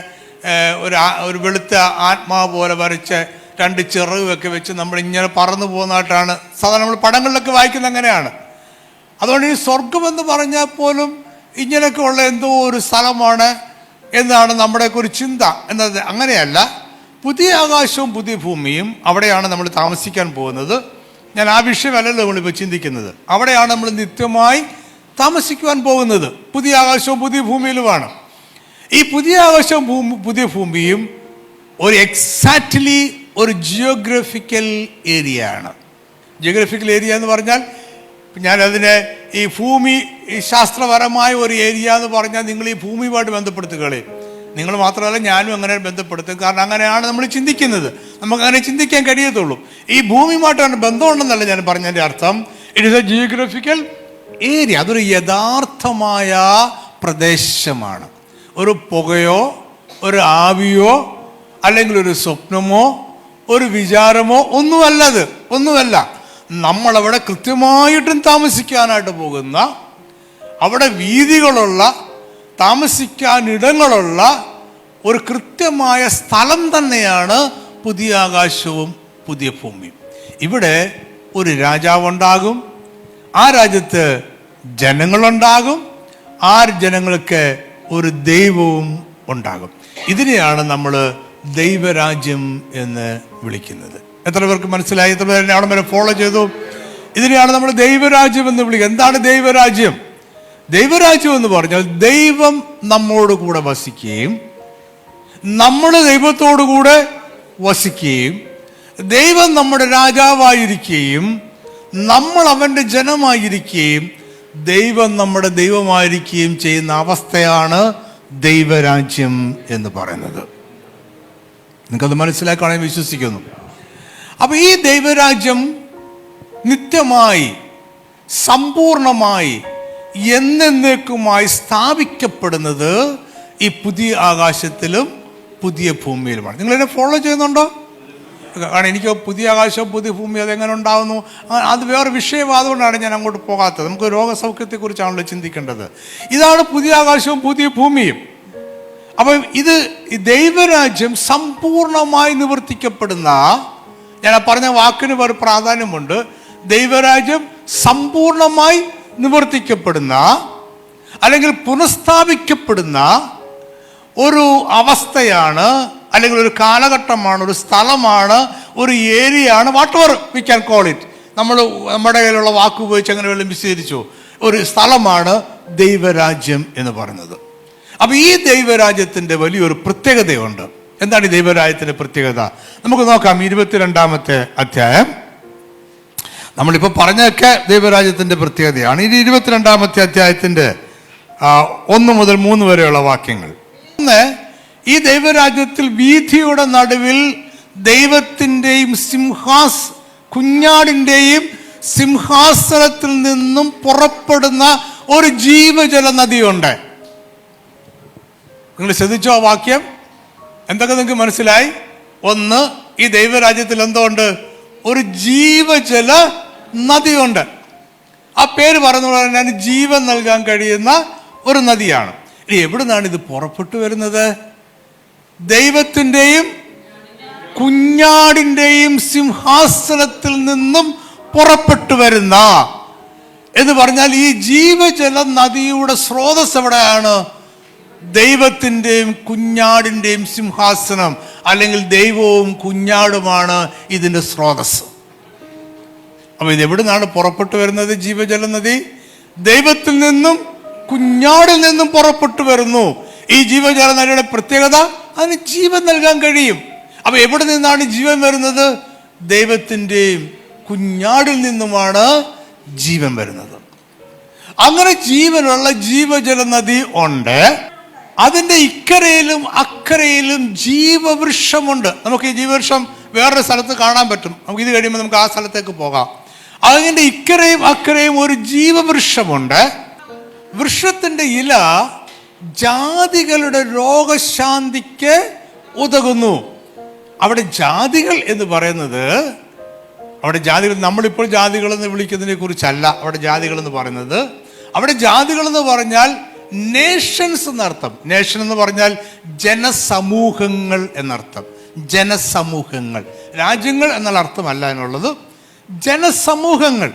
ഒരു വെളുത്ത ആത്മാവ് പോലെ വരച്ച് 2 ചിറകൊക്കെ വെച്ച് നമ്മളിങ്ങനെ പറന്നു പോകുന്നതായിട്ടാണ് സാധാരണ നമ്മൾ പടങ്ങളിലൊക്കെ വായിക്കുന്നത്. അങ്ങനെയാണ്. അതുകൊണ്ട് ഈ സ്വർഗമെന്ന് പറഞ്ഞാൽ പോലും ഇങ്ങനെയൊക്കെ ഉള്ള എന്തോ ഒരു സ്ഥലമാണ് എന്നാണ് നമ്മുടെയൊക്കെ ഒരു ചിന്ത. എന്നത് അങ്ങനെയല്ല. പുതിയ ആകാശവും പുതിയ ഭൂമിയും അവിടെയാണ് നമ്മൾ താമസിക്കാൻ പോകുന്നത്. ഞാൻ ആ വിഷയമല്ലല്ലോ നമ്മളിപ്പോൾ ചിന്തിക്കുന്നത്. അവിടെയാണ് നമ്മൾ നിത്യമായി താമസിക്കുവാൻ പോകുന്നത്. പുതിയ ആകാശവും പുതിയ ഭൂമിയിലുമാണ്. ഈ പുതിയ ആകാശവും പുതിയ ഭൂമിയും എക്സാക്ട്ലി ഒരു ജിയോഗ്രഫിക്കൽ ഏരിയ ആണ്. ജിയോഗ്രഫിക്കൽ ഏരിയ എന്ന് പറഞ്ഞാൽ, ഞാനതിനെ ഈ ഭൂമി ശാസ്ത്രപരമായ ഒരു ഏരിയ എന്ന് പറഞ്ഞാൽ നിങ്ങൾ ഈ ഭൂമിയുമായിട്ട് ബന്ധപ്പെടുത്തുകളെ, നിങ്ങൾ മാത്രമല്ല ഞാനും അങ്ങനെ ബന്ധപ്പെടുത്തും. കാരണം അങ്ങനെയാണ് നമ്മൾ ചിന്തിക്കുന്നത്. നമുക്കങ്ങനെ ചിന്തിക്കാൻ കഴിയത്തുള്ളൂ. ഈ ഭൂമിയുമായിട്ടാണ് ബന്ധമുണ്ടെന്നല്ല ഞാൻ പറഞ്ഞതിൻ്റെ അർത്ഥം. It is A geographical area. അതൊരു യഥാർത്ഥമായ പ്രദേശമാണ്. ഒരു പുകയോ ഒരു ആവിയോ അല്ലെങ്കിൽ ഒരു സ്വപ്നമോ ഒരു വിചാരമോ ഒന്നുമല്ല. നമ്മളവിടെ കൃത്യമായിട്ടും താമസിക്കാനായിട്ട് പോകുന്ന, അവിടെ വീഥികളുള്ള, താമസിക്കാനിടങ്ങളുള്ള ഒരു കൃത്യമായ സ്ഥലം തന്നെയാണ് പുതിയ ആകാശവും പുതിയ ഭൂമിയും. ഇവിടെ ഒരു രാജാവുണ്ടാകും, ആ രാജ്യത്ത് ജനങ്ങളുണ്ടാകും, ആ ജനങ്ങൾക്ക് ഒരു ദൈവവും ഉണ്ടാകും. ഇതിനെയാണ് നമ്മൾ ദൈവരാജ്യം എന്ന് വിളിക്കുന്നത്. എത്ര പേർക്ക് മനസ്സിലായി? എത്ര പേര് അവിടെ വരെ ഫോളോ ചെയ്തു? ഇതിനെയാണ് നമ്മൾ ദൈവരാജ്യം എന്ന് വിളിക്കുക. എന്താണ് ദൈവരാജ്യം? ദൈവരാജ്യം എന്ന് പറഞ്ഞാൽ ദൈവം നമ്മോട് കൂടെ വസിക്കുകയും നമ്മൾ ദൈവത്തോടു കൂടെ വസിക്കുകയും ദൈവം നമ്മുടെ രാജാവായിരിക്കുകയും നമ്മൾ അവൻ്റെ ജനമായിരിക്കുകയും ദൈവം നമ്മുടെ ദൈവമായിരിക്കുകയും ചെയ്യുന്ന അവസ്ഥയാണ് ദൈവരാജ്യം എന്ന് പറയുന്നത്. നിങ്ങൾക്കത് മനസ്സിലാക്കുകയാണെങ്കിൽ വിശ്വസിക്കുന്നു. അപ്പോൾ ഈ ദൈവരാജ്യം നിത്യമായി സമ്പൂർണമായി എന്നേക്കുമായി സ്ഥാപിക്കപ്പെടുന്നത് ഈ പുതിയ ആകാശത്തിലും പുതിയ ഭൂമിയിലുമാണ്. നിങ്ങളെന്നെ ഫോളോ ചെയ്യുന്നുണ്ടോ? കാരണം എനിക്ക് പുതിയ ആകാശവും പുതിയ ഭൂമി അതെങ്ങനെ ഉണ്ടാകുന്നു, അത് വേറെ വിഷയം. അതുകൊണ്ടാണ് ഞാൻ അങ്ങോട്ട് പോകാത്തത്. നമുക്ക് രോഗസൗഖ്യത്തെക്കുറിച്ചാണല്ലോ ചിന്തിക്കേണ്ടത്. ഇതാണ് പുതിയ ആകാശവും പുതിയ ഭൂമിയും. അപ്പം ഇത് ദൈവരാജ്യം സമ്പൂർണമായി നിവർത്തിക്കപ്പെടുന്ന, ഞാൻ പറഞ്ഞ വാക്കിന് ഒരു പ്രാധാന്യമുണ്ട്. ദൈവരാജ്യം സമ്പൂർണമായി നിവർത്തിക്കപ്പെടുന്ന അല്ലെങ്കിൽ പുനഃസ്ഥാപിക്കപ്പെടുന്ന ഒരു അവസ്ഥയാണ്, അല്ലെങ്കിൽ ഒരു കാലഘട്ടമാണ്, ഒരു സ്ഥലമാണ്, ഒരു ഏരിയയാണ്, what ever we can call it. നമ്മുടെ കയ്യിലുള്ള വാക്ക് ഉപയോഗിച്ച് അങ്ങനെ വല്ലതും വിശദീകരിച്ചു. ഒരു സ്ഥലമാണ് ദൈവരാജ്യം എന്ന് പറയുന്നത്. അപ്പം ഈ ദൈവരാജ്യത്തിൻ്റെ വലിയൊരു പ്രത്യേകതയുണ്ട്. എന്താണ് ഈ ദൈവരാജ്യത്തിൻ്റെ പ്രത്യേകത? നമുക്ക് നോക്കാം. 22-ാമത്തെ അധ്യായം. നമ്മളിപ്പോൾ പറഞ്ഞൊക്കെ ദൈവരാജ്യത്തിൻ്റെ പ്രത്യേകതയാണ്. ഇത് 22-ാമത്തെ അധ്യായത്തിൻ്റെ 1 മുതൽ 3 വരെയുള്ള വാക്യങ്ങൾ. ഈ ദൈവരാജ്യത്തിൽ വീഥിയുടെ നടുവിൽ ദൈവത്തിൻ്റെയും കുഞ്ഞാടിൻ്റെയും സിംഹാസനത്തിൽ നിന്നും പുറപ്പെടുന്ന ഒരു ജീവജല നദിയുണ്ട്. നിങ്ങൾ ശ്രദ്ധിച്ചോ ആ വാക്യം? എന്തൊക്കെ നിങ്ങൾക്ക് മനസ്സിലായി? ഒന്ന്, ഈ ദൈവരാജ്യത്തിൽ എന്തോ ഉണ്ട്? ഒരു ജീവജല നദിയുണ്ട്. ആ പേര് പറഞ്ഞ ജീവൻ നൽകാൻ കഴിയുന്ന ഒരു നദിയാണ്. ഇനി എവിടെ നിന്നാണ് ഇത് പുറപ്പെട്ടു വരുന്നത്? ദൈവത്തിൻ്റെയും കുഞ്ഞാടിൻ്റെയും സിംഹാസനത്തിൽ നിന്നും പുറപ്പെട്ടു വരുന്ന എന്ന് പറഞ്ഞാൽ ഈ ജീവജല നദിയുടെ സ്രോതസ് എവിടെയാണ്? ദൈവത്തിൻ്റെയും കുഞ്ഞാടിൻ്റെയും സിംഹാസനം, അല്ലെങ്കിൽ ദൈവവും കുഞ്ഞാടുമാണ് ഇതിൻ്റെ സ്രോതസ്. അപ്പൊ ഇത് എവിടെ നിന്നാണ് പുറപ്പെട്ടു വരുന്നത്? ജീവജല നദി ദൈവത്തിൽ നിന്നും കുഞ്ഞാടിൽ നിന്നും പുറപ്പെട്ടു വരുന്നു. ഈ ജീവജല നദിയുടെ പ്രത്യേകത, അതിന് ജീവൻ നൽകാൻ കഴിയും. അപ്പൊ എവിടെ നിന്നാണ് ജീവൻ വരുന്നത്? ദൈവത്തിൻ്റെയും കുഞ്ഞാടിൽ നിന്നുമാണ് ജീവൻ വരുന്നത്. അങ്ങനെ ജീവനുള്ള ജീവജല നദി ഉണ്ട്. അതിൻ്റെ ഇക്കരയിലും അക്കരയിലും ജീവവൃക്ഷമുണ്ട്. നമുക്ക് ഈ ജീവവൃക്ഷം വേറൊരു സ്ഥലത്ത് കാണാൻ പറ്റും. നമുക്ക് ഇത് കഴിയുമ്പോൾ നമുക്ക് ആ സ്ഥലത്തേക്ക് പോകാം. അതിൻ്റെ ഇക്കരയും അക്കരയും ഒരു ജീവവൃക്ഷമുണ്ട്. വൃക്ഷത്തിൻ്റെ ഇല ജാതികളുടെ രോഗശാന്തിക്ക് ഉതകുന്നു. അവിടെ ജാതികൾ എന്ന് പറയുന്നത്, അവിടെ ജാതികൾ, നമ്മളിപ്പോൾ ജാതികൾ എന്ന് വിളിക്കുന്നതിനെ കുറിച്ചല്ല അവിടെ ജാതികൾ എന്ന് പറയുന്നത്. അവിടെ ജാതികൾ എന്ന് പറഞ്ഞാൽ നേഷൻസ് എന്നർത്ഥം. നേഷൻ എന്ന് പറഞ്ഞാൽ ജനസമൂഹങ്ങൾ എന്നർത്ഥം. ജനസമൂഹങ്ങൾ, രാജ്യങ്ങൾ എന്നുള്ള അർത്ഥമല്ല എന്നുള്ളത്. ജനസമൂഹങ്ങൾ.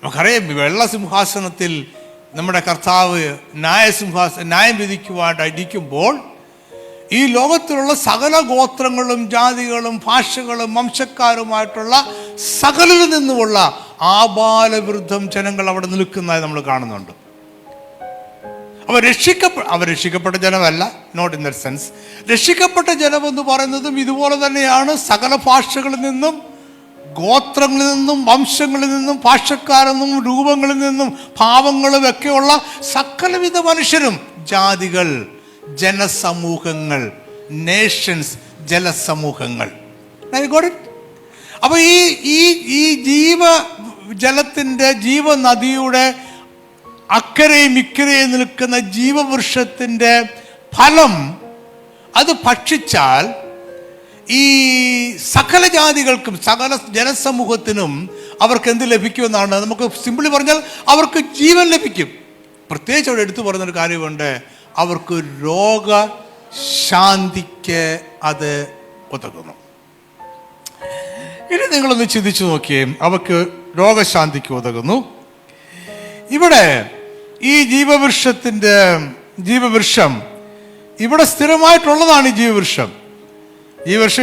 നമുക്കറിയാം, വെള്ള സിംഹാസനത്തിൽ നമ്മുടെ കർത്താവ് ന്യായം വിധിക്കുവാനായിരിക്കുമ്പോൾ ഈ ലോകത്തിലുള്ള സകല ഗോത്രങ്ങളും ജാതികളും ഭാഷകളും വംശക്കാരുമായിട്ടുള്ള സകലിൽ നിന്നുമുള്ള ആബാലവൃദ്ധം ജനങ്ങൾ അവിടെ നിൽക്കുന്നതായി നമ്മൾ കാണുന്നുണ്ട്. അവർ രക്ഷിക്കപ്പെട്ട ജനമല്ല, നോട്ട് ഇൻ ദറ്റ് സെൻസ്. രക്ഷിക്കപ്പെട്ട ജനം എന്ന് പറയുന്നതും ഇതുപോലെ തന്നെയാണ്. സകല ഭാഷകളിൽ നിന്നും, ഗോത്രങ്ങളിൽ നിന്നും, വംശങ്ങളിൽ നിന്നും, ഭാഷക്കാരിൽ നിന്നും, രൂപങ്ങളിൽ നിന്നും, ഭാവങ്ങളും ഒക്കെയുള്ള സകലവിധ മനുഷ്യരും, ജാതികൾ, ജനസമൂഹങ്ങൾ, നേഷൻസ്, ജലസമൂഹങ്ങൾ. അപ്പൊ ഈ ജീവജലത്തിൻ്റെ, ജീവനദിയുടെ അക്കരയും ഇക്കരയും നിൽക്കുന്ന ജീവവൃക്ഷത്തിൻ്റെ ഫലം അത് ഭക്ഷിച്ചാൽ ഈ സകല ജാതികൾക്കും സകല ജനസമൂഹത്തിനും അവർക്ക് എന്ത് ലഭിക്കുമെന്നാണ്? നമുക്ക് സിമ്പിളി പറഞ്ഞാൽ അവർക്ക് ജീവൻ ലഭിക്കും. പ്രത്യേകിച്ച് അവിടെ എടുത്തു പറഞ്ഞൊരു കാര്യമുണ്ട്, അവർക്ക് രോഗശാന്തിക്ക് അത് ഉതകുന്നു. ഇനി നിങ്ങളൊന്ന് ചിന്തിച്ചു നോക്കിയേ, അവർക്ക് രോഗശാന്തിക്ക് ഉതകുന്നു. ഇവിടെ ഈ ജീവവൃക്ഷം ഇവിടെ സ്ഥിരമായിട്ടുള്ളതാണ്. ഈ ജീവവൃക്ഷം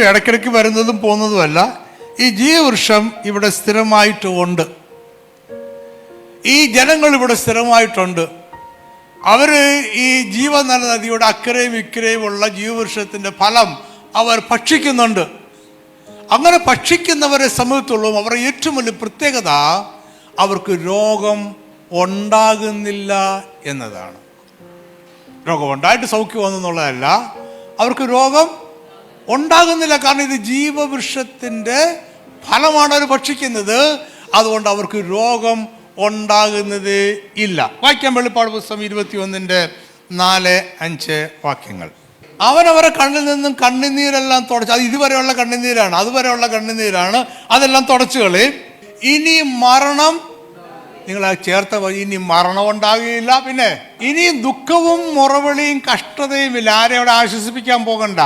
ഇടയ്ക്കിടയ്ക്ക് വരുന്നതും പോകുന്നതുമല്ല. ഈ ജീവവൃക്ഷം ഇവിടെ സ്ഥിരമായിട്ടുണ്ട്. ഈ ജനങ്ങൾ ഇവിടെ സ്ഥിരമായിട്ടുണ്ട്. അവർ ഈ ജീവനദ നദിയുടെ അക്കരയും ഇക്കരയും ഉള്ള ജീവവൃക്ഷത്തിൻ്റെ ഫലം അവർ ഭക്ഷിക്കുന്നുണ്ട്. അങ്ങനെ ഭക്ഷിക്കുന്നവരെ സംബന്ധിച്ചുള്ളൂ അവരുടെ ഏറ്റവും വലിയ പ്രത്യേകത അവർക്ക് രോഗം ഉണ്ടാകുന്നില്ല എന്നതാണ്. രോഗം ഉണ്ടായിട്ട് സൗഖ്യം വന്നെന്നുള്ളതല്ല, അവർക്ക് രോഗം ഉണ്ടാകുന്നില്ല. കാരണം ഇത് ജീവവൃക്ഷത്തിൻ്റെ ഫലമാണ് അവർ ഭക്ഷിക്കുന്നത്. അതുകൊണ്ട് അവർക്ക് രോഗം ഉണ്ടാകുന്നത് ഇല്ല. വായിക്കാൻ വെളിപ്പാട് പുസ്തകം 21:4-5 വാക്യങ്ങൾ. അവരവരെ കണ്ണിൽ നിന്നും കണ്ണുനീരെല്ലാം തുടച്ച്, അത് ഇതുവരെയുള്ള കണ്ണുനീരാണ്, അതുവരെയുള്ള കണ്ണുനീരാണ്, അതെല്ലാം തുടച്ചു കളയും. ഇനി മരണം, നിങ്ങൾ ചേർത്ത ഇനി മരണം ഉണ്ടാകുകയില്ല. പിന്നെ ഇനി ദുഃഖവും മുറവിളിയും കഷ്ടതയും ഇല്ല. ആരെ അവിടെ ആശ്വസിപ്പിക്കാൻ പോകണ്ട,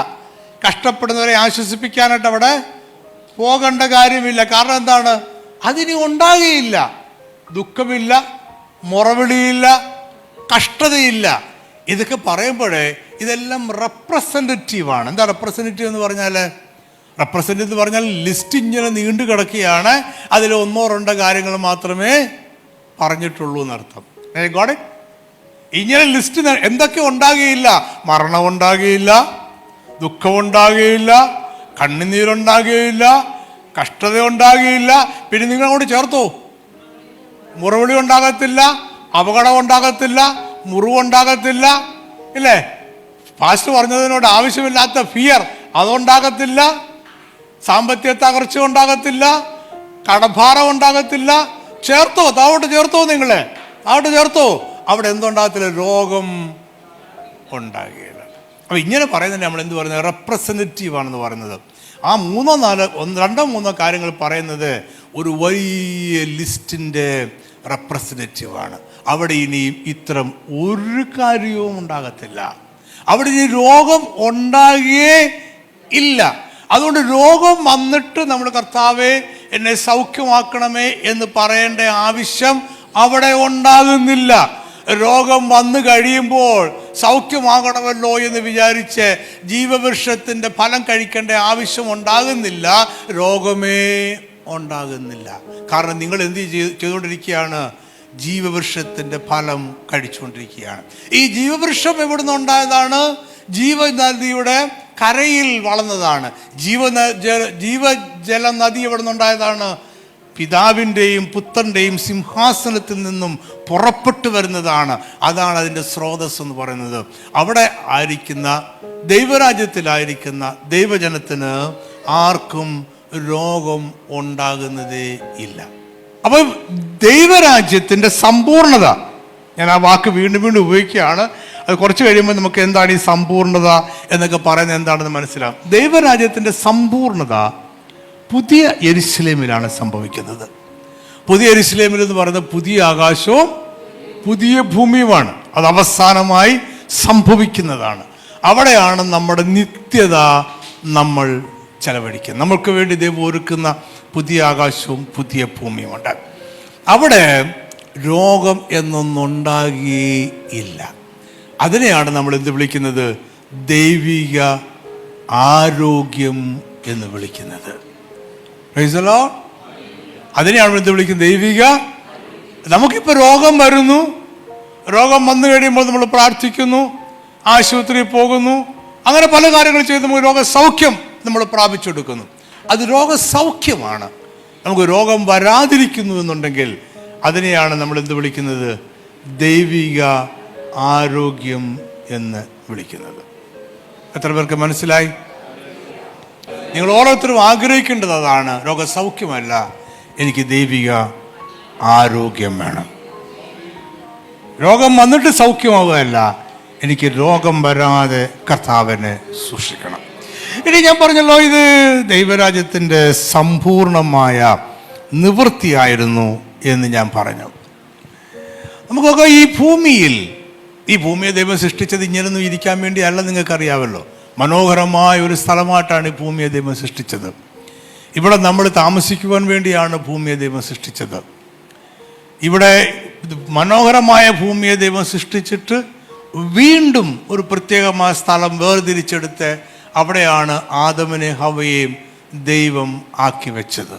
കഷ്ടപ്പെടുന്നവരെ ആശ്വസിപ്പിക്കാനായിട്ട് അവിടെ പോകേണ്ട കാര്യമില്ല. കാരണം എന്താണ്? അതിനി ഉണ്ടാകുകയില്ല. ദുഃഖമില്ല, മുറവിളിയില്ല, കഷ്ടതയില്ല. ഇതൊക്കെ പറയുമ്പോഴേ ഇതെല്ലാം റെപ്രസെൻറ്റേറ്റീവാണ്. എന്താ റെപ്രസെൻറ്റേറ്റീവ് എന്ന് പറഞ്ഞാൽ? റെപ്രസെൻറ്റേറ്റീവ് എന്ന് പറഞ്ഞാൽ ലിസ്റ്റ് ഇങ്ങനെ നീണ്ടു കിടക്കുകയാണ്. അതിൽ 1-2 കാര്യങ്ങൾ മാത്രമേ പറഞ്ഞിട്ടുള്ളൂ എന്നർത്ഥം. God it. ഇങ്ങനെ ലിസ്റ്റ് എന്തൊക്കെ ഉണ്ടാകുകയില്ല? മരണം ഉണ്ടാകുകയില്ല, ദുഃഖം ഉണ്ടാകുകയില്ല, കണ്ണുനീരുണ്ടാകുകയില്ല, കഷ്ടത ഉണ്ടാകുകയില്ല. പിന്നെ നിങ്ങൾ അങ്ങോട്ട് ചേർത്തോ, മുറവിളി ഉണ്ടാകത്തില്ല, അപകടം ഉണ്ടാകത്തില്ല, മുറിവുണ്ടാകത്തില്ല, ഇല്ലേ? ഫാസ്റ്റ് പറഞ്ഞതിനോട് ആവശ്യമില്ലാത്ത ഫിയർ അതുണ്ടാകത്തില്ല, സാമ്പത്തിക തകർച്ച ഉണ്ടാകത്തില്ല, കടഭാരം ഉണ്ടാകത്തില്ല. ചേർത്തോ, താവോട്ട് ചേർത്തോ, നിങ്ങളെ താവോട്ട് ചേർത്തോ. അവിടെ എന്തുണ്ടാകത്തില്ല? രോഗം ഉണ്ടാകുകയില്ല. അപ്പൊ ഇങ്ങനെ പറയുന്നത് നമ്മൾ എന്ത് പറയുന്നത്? റെപ്രസെൻറ്റേറ്റീവ് ആണെന്ന് പറയുന്നത്. ആ 2-3 കാര്യങ്ങൾ പറയുന്നത് ഒരു വലിയ ലിസ്റ്റിൻ്റെ റെപ്രസെൻറ്റേറ്റീവാണ്. അവിടെ ഇനിയും ഇത്തരം ഒരു കാര്യവും ഉണ്ടാകത്തില്ല. അവിടെ ഇനി രോഗം ഉണ്ടാകുകയേ ഇല്ല. അതുകൊണ്ട് രോഗം വന്നിട്ട് നമ്മൾ കർത്താവേ എന്നെ സൗഖ്യമാക്കണമേ എന്ന് പറയേണ്ട ആവശ്യം അവിടെ ഉണ്ടാകുന്നില്ല. രോഗം വന്നു കഴിയുമ്പോൾ സൗഖ്യമാകണമല്ലോ എന്ന് വിചാരിച്ച് ജീവവൃക്ഷത്തിൻ്റെ ഫലം കഴിക്കേണ്ട ആവശ്യം ഉണ്ടാകുന്നില്ല, രോഗമേ ഉണ്ടാകുന്നില്ല. കാരണം നിങ്ങൾ എന്ത് ചെയ്തുകൊണ്ടിരിക്കുകയാണ്? ജീവവൃക്ഷത്തിൻ്റെ ഫലം കഴിച്ചുകൊണ്ടിരിക്കുകയാണ്. ഈ ജീവവൃക്ഷം എവിടുന്ന് ഉണ്ടായതാണ്? ജീവനദിയുടെ കരയിൽ വളർന്നതാണ്. ജീവജല നദി എവിടുന്ന് ഉണ്ടായതാണ്? പിതാവിൻ്റെയും പുത്രൻ്റെയും സിംഹാസനത്തിൽ നിന്നും പുറപ്പെട്ടു വരുന്നതാണ്. അതാണ് അതിൻ്റെ സ്രോതസ് എന്ന് പറയുന്നത്. അവിടെ ആയിരിക്കുന്ന ദൈവരാജ്യത്തിലായിരിക്കുന്ന ദൈവജനത്തിന് ആർക്കും രോഗം ഉണ്ടാകുന്നതേ ഇല്ല. അപ്പം ദൈവരാജ്യത്തിൻ്റെ സമ്പൂർണത, ഞാൻ ആ വാക്ക് വീണ്ടും വീണ്ടും ഉപയോഗിക്കുകയാണ്. അത് കുറച്ച് കഴിയുമ്പോൾ നമുക്ക് എന്താണ് ഈ സമ്പൂർണത എന്നൊക്കെ പറയുന്നത് എന്താണെന്ന് മനസ്സിലാവും. ദൈവരാജ്യത്തിൻ്റെ സമ്പൂർണത പുതിയ യെരുശലേമിലാണ് സംഭവിക്കുന്നത്. പുതിയ യെരുശലേമിൽ എന്ന് പറയുന്നത് പുതിയ ആകാശവും പുതിയ ഭൂമിയുമാണ്. അത് അവസാനമായി സംഭവിക്കുന്നതാണ്. അവിടെയാണ് നമ്മുടെ നിത്യത നമ്മൾ ചെലവഴിക്കുന്നത്. നമ്മൾക്ക് വേണ്ടി ദൈവം ഒരുക്കുന്ന പുതിയ ആകാശവും പുതിയ ഭൂമിയുമുണ്ട്. അവിടെ രോഗം എന്നൊന്നുണ്ടാകുകയില്ല. അതിനെയാണ് നമ്മൾ എന്ത് വിളിക്കുന്നത്? ദൈവിക ആരോഗ്യം എന്ന് വിളിക്കുന്നത്. അതിനെയാണ് എന്ത് വിളിക്കുന്നത്? ദൈവിക. നമുക്കിപ്പോൾ രോഗം വരുന്നു, രോഗം വന്നു കഴിയുമ്പോൾ നമ്മൾ പ്രാർത്ഥിക്കുന്നു, ആശുപത്രിയിൽ പോകുന്നു, അങ്ങനെ പല കാര്യങ്ങൾ ചെയ്ത് നമുക്ക് രോഗസൗഖ്യം നമ്മൾ പ്രാപിച്ചെടുക്കുന്നു. അത് രോഗസൗഖ്യമാണ്. നമുക്ക് രോഗം വരാതിരിക്കുന്നു എന്നുണ്ടെങ്കിൽ അതിനെയാണ് നമ്മൾ എന്ത് വിളിക്കുന്നത്? ദൈവിക ആരോഗ്യം എന്ന് വിളിക്കുന്നത്. എത്ര പേർക്ക് മനസ്സിലായി? നിങ്ങൾ ഓരോരുത്തരും ആഗ്രഹിക്കേണ്ടത് അതാണ്. രോഗസൗഖ്യമല്ല, എനിക്ക് ദൈവിക ആരോഗ്യം വേണം. രോഗം വന്നിട്ട് സൗഖ്യമാവുകയല്ല, എനിക്ക് രോഗം വരാതെ കർത്താവിനെ സൂക്ഷിക്കണം. ഇനി ഞാൻ പറഞ്ഞല്ലോ, ഇത് ദൈവരാജ്യത്തിൻ്റെ സമ്പൂർണമായ നിവൃത്തിയായിരുന്നു എന്ന് ഞാൻ പറഞ്ഞു. നമുക്കൊക്കെ ഈ ഭൂമിയെ ദൈവം സൃഷ്ടിച്ചത് ഇങ്ങനൊന്നും ഇരിക്കാൻ വേണ്ടിയല്ല. നിങ്ങൾക്കറിയാമല്ലോ, മനോഹരമായ ഒരു സ്ഥലമായിട്ടാണ് ഈ ഭൂമിയെ ദൈവം സൃഷ്ടിച്ചത്. ഇവിടെ നമ്മൾ താമസിക്കുവാൻ വേണ്ടിയാണ് ഭൂമിയെ ദൈവം സൃഷ്ടിച്ചത്. ഇവിടെ മനോഹരമായ ഭൂമിയെ ദൈവം സൃഷ്ടിച്ചിട്ട് വീണ്ടും ഒരു പ്രത്യേകമായ സ്ഥലം വേർതിരിച്ചെടുത്ത് അവിടെയാണ് ആദമിനെ ഹവ്വയെയും ദൈവം ആക്കി വെച്ചത്.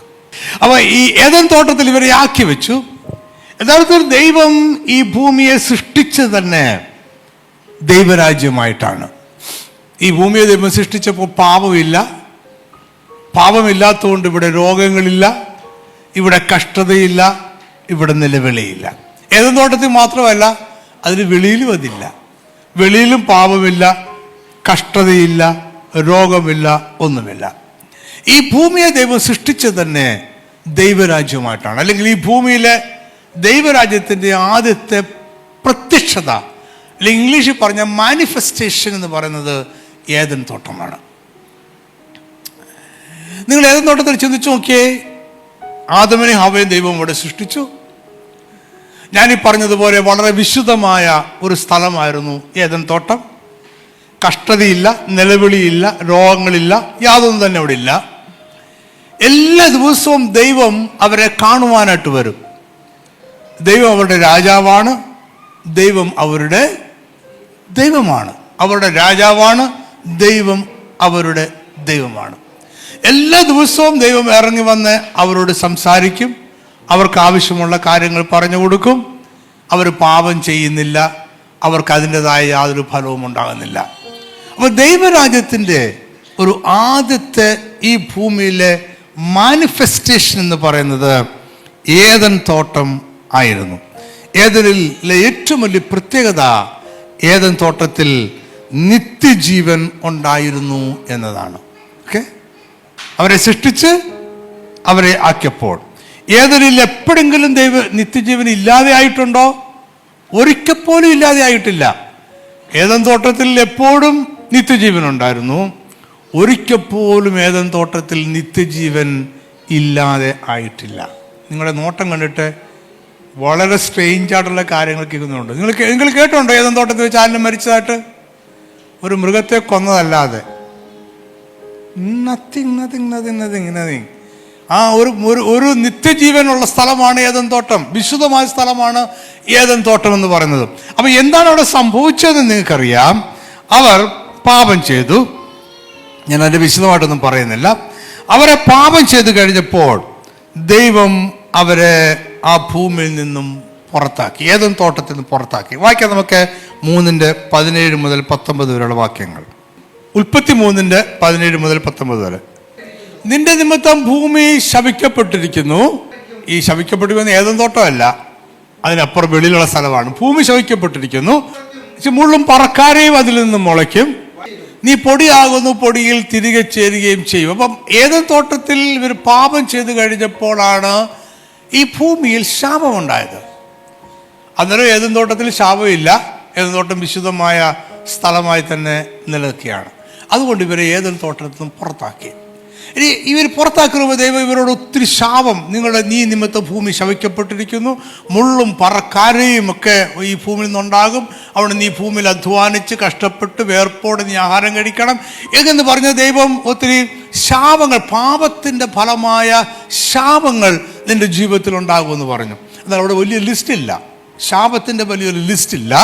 അപ്പോൾ ഈ ഏദൻ തോട്ടത്തിൽ ഇവരെ ആക്കി വെച്ചു. യഥാർത്ഥത്തിൽ ദൈവം ഈ ഭൂമിയെ സൃഷ്ടിച്ചത് തന്നെ ദൈവരാജ്യമായിട്ടാണ്. ഈ ഭൂമിയെ ദൈവം സൃഷ്ടിച്ചപ്പോൾ പാപമില്ലാത്തതുകൊണ്ട് ഇവിടെ രോഗങ്ങളില്ല, ഇവിടെ കഷ്ടതയില്ല, ഇവിടെ നിലവിളിയില്ല. ഏദൻ തോട്ടത്തിൽ മാത്രമല്ല, അതിന് വെളിയിലും അതില്ല. വെളിയിലും പാപമില്ല, കഷ്ടതയില്ല, രോഗമില്ല, ഒന്നുമില്ല. ഈ ഭൂമിയെ ദൈവം സൃഷ്ടിച്ചത് തന്നെ ദൈവരാജ്യമായിട്ടാണ്. അല്ലെങ്കിൽ ഈ ഭൂമിയിലെ ദൈവരാജ്യത്തിൻ്റെ ആദ്യത്തെ പ്രത്യക്ഷത, അല്ലെങ്കിൽ ഇംഗ്ലീഷിൽ പറഞ്ഞ മാനിഫെസ്റ്റേഷൻ എന്ന് പറയുന്നത് ഏദൻ തോട്ടമാണ്. നിങ്ങൾ ഏദൻ തോട്ടത്തിൽ ചിന്തിച്ചു നോക്കിയേ. ആദമിനെ ഹവ്വയും ദൈവം ഇവിടെ സൃഷ്ടിച്ചു. ഞാനീ പറഞ്ഞതുപോലെ വളരെ വിശുദ്ധമായ ഒരു സ്ഥലമായിരുന്നു ഏദൻ തോട്ടം. കഷ്ടതയില്ല, നിലവിളിയില്ല, രോഗങ്ങളില്ല, യാതൊന്നും തന്നെ അവിടെ ഇല്ല. എല്ലാ ദിവസവും ദൈവം അവരെ കാണുവാനായിട്ട് വരും. ദൈവം അവരുടെ രാജാവാണ്, ദൈവം അവരുടെ ദൈവമാണ്. അവരുടെ രാജാവാണ്, ദൈവം അവരുടെ ദൈവമാണ്. എല്ലാ ദിവസവും ദൈവം ഇറങ്ങി വന്ന് അവരോട് സംസാരിക്കും, അവർക്ക് ആവശ്യമുള്ള കാര്യങ്ങൾ പറഞ്ഞു കൊടുക്കും. അവർ പാപം ചെയ്യുന്നില്ല, അവർക്ക് അതിൻ്റെതായ യാതൊരു ഫലവും ഉണ്ടാകുന്നില്ല. അപ്പോൾ ദൈവരാജ്യത്തിൻ്റെ ഒരു ആദ്യത്തെ ഈ ഭൂമിയിലെ മാനിഫെസ്റ്റേഷൻ എന്ന് പറയുന്നത് ഏദൻ തോട്ടം ആയിരുന്നു. ഏദനിലെ ഏറ്റവും വലിയ പ്രത്യേകത ഏദൻ തോട്ടത്തിൽ നിത്യജീവൻ ഉണ്ടായിരുന്നു എന്നതാണ്. ഓക്കെ, അവരെ സൃഷ്ടിച്ച് അവരെ ആക്കിയപ്പോൾ ഏദനിൽ എപ്പോഴെങ്കിലും നിത്യജീവൻ ഇല്ലാതെ ആയിട്ടുണ്ടോ? ഒരിക്കൽ പോലും ഇല്ലാതെ ആയിട്ടില്ല. ഏദൻ തോട്ടത്തിൽ എപ്പോഴും നിത്യജീവൻ ഉണ്ടായിരുന്നു. ഒരിക്കൽ പോലും ഏദൻ തോട്ടത്തിൽ നിത്യജീവൻ ഇല്ലാതെ ആയിട്ടില്ല. നിങ്ങളുടെ നോട്ടം കണ്ടിട്ട് വളരെ സ്ട്രെയിഞ്ച് ആയിട്ടുള്ള കാര്യങ്ങൾ കേൾക്കുന്നുണ്ട്. നിങ്ങൾ കേട്ടുണ്ടോ ഏദൻ തോട്ടത്തിൽ വെച്ച് ആരും മരിച്ചതായിട്ട്? ഒരു മൃഗത്തെ കൊന്നതല്ലാതെ. Nothing nothing nothing nothing nothing. ആ ഒരു നിത്യജീവനുള്ള സ്ഥലമാണ് ഏദൻ തോട്ടം, വിശുദ്ധമായ സ്ഥലമാണ് ഏദൻ തോട്ടം എന്ന് പറയുന്നത്. അപ്പൊ എന്താണ് അവിടെ സംഭവിച്ചതെന്ന് നിങ്ങൾക്കറിയാം. അവർ പാപം ചെയ്തു. ഞാൻ അതിൻ്റെ വിശദമായിട്ടൊന്നും പറയുന്നില്ല. അവരെ പാപം ചെയ്തു കഴിഞ്ഞപ്പോൾ ദൈവം അവരെ ആ ഭൂമിയിൽ നിന്നും പുറത്താക്കി, ഏദൻ തോട്ടത്തിൽ നിന്ന് പുറത്താക്കി. വായിക്കാം നമുക്ക് 3:17 മുതൽ 19 വരെയുള്ള വാക്യങ്ങൾ. ഉൽപ്പത്തി 3:17 മുതൽ 19 വരെ. നിന്റെ നിമിത്തം ഭൂമി ശപിക്കപ്പെട്ടിരിക്കുന്നു. ഈ ശപിക്കപ്പെട്ടിരിക്കുന്ന ഏദൻ തോട്ടമല്ല, അതിനപ്പുറം വെളിയിലുള്ള സ്ഥലമാണ്. ഭൂമി ശപിക്കപ്പെട്ടിരിക്കുന്നു, മുള്ളും പറക്കാരെയും അതിൽ നിന്നും മുളയ്ക്കും. നീ പൊടിയാകുന്നു, പൊടിയിൽ തിരികെ ചേരുകയും ചെയ്യും. അപ്പം ഏദൻ തോട്ടത്തിൽ ഇവർ പാപം ചെയ്തു കഴിഞ്ഞപ്പോഴാണ് ഈ ഭൂമിയിൽ ശാപമുണ്ടായത്. അന്നേരം ഏദൻ തോട്ടത്തിൽ ശാപമില്ല. ഏദൻ തോട്ടം വിശുദ്ധമായ സ്ഥലമായി തന്നെ നിലനിൽക്കുകയാണ്. അതുകൊണ്ട് ഇവരെ ഏദൻ തോട്ടത്തിൽ നിന്നും പുറത്താക്കി. ഇനി ഇവർ പുറത്താക്കുമ്പോൾ ദൈവം ഇവരോട് ഒത്തിരി ശാപം, നീ നിമിത്തം ഭൂമി ശപിക്കപ്പെട്ടിരിക്കുന്നു, മുള്ളും പറക്കാരയും ഒക്കെ ഈ ഭൂമിയിൽ നിന്നുണ്ടാകും. അവിടെ നീ ഭൂമിയിൽ അധ്വാനിച്ച് കഷ്ടപ്പെട്ട് വേർപ്പോടെ നീ ആഹാരം കഴിക്കണം എന്ന് പറഞ്ഞ ദൈവം ഒത്തിരി ശാപങ്ങൾ, പാപത്തിൻ്റെ ഫലമായ ശാപങ്ങൾ നിന്റെ ജീവിതത്തിൽ ഉണ്ടാകുമെന്ന് പറഞ്ഞു. എന്നാൽ അവിടെ വലിയ ലിസ്റ്റില്ല, ശാപത്തിൻ്റെ വലിയൊരു ലിസ്റ്റില്ല.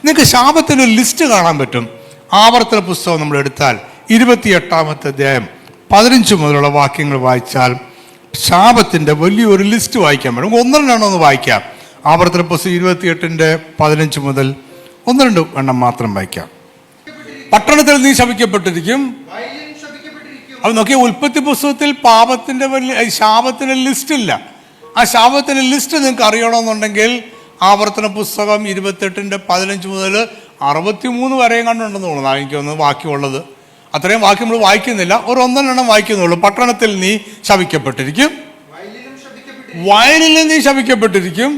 നിങ്ങൾക്ക് ശാപത്തിൻ്റെ ഒരു ലിസ്റ്റ് കാണാൻ പറ്റും. ആവർത്തന പുസ്തകം നമ്മൾ എടുത്താൽ 28-ാമത്തെ അധ്യായം 15 മുതലുള്ള വാക്യങ്ങൾ വായിച്ചാൽ ശാപത്തിൻ്റെ വലിയൊരു ലിസ്റ്റ് വായിക്കാൻ പറ്റും. 1-2 ഒന്ന് വായിക്കാം. ആവർത്തന പുസ്തകം 28:15 മുതൽ 1-2 എണ്ണം മാത്രം വായിക്കാം. പട്ടണത്തിൽ നീ ശപിക്കപ്പെട്ടിരിക്കും. അത് നോക്കിയ ഉൽപ്പത്തി പുസ്തകത്തിൽ പാപത്തിൻ്റെ ശാപത്തിൻ്റെ ലിസ്റ്റ് ഇല്ല. ആ ശാപത്തിൻ്റെ ലിസ്റ്റ് നിങ്ങൾക്ക് അറിയണമെന്നുണ്ടെങ്കിൽ ആവർത്തന പുസ്തകം 28:15 മുതൽ 63 വരെയും കണ്ടുണ്ടെന്ന് തോന്നുന്നു. എനിക്കൊന്ന് വാക്യമുള്ളത് അത്രയും വാക്യം നമ്മൾ വായിക്കുന്നില്ല, ഒരു 1-2 വായിക്കുന്നുള്ളൂ. പട്ടണത്തിൽ നീ ശപിക്കപ്പെട്ടിരിക്കും, വയലിലും നീ ശപിക്കപ്പെട്ടിരിക്കും.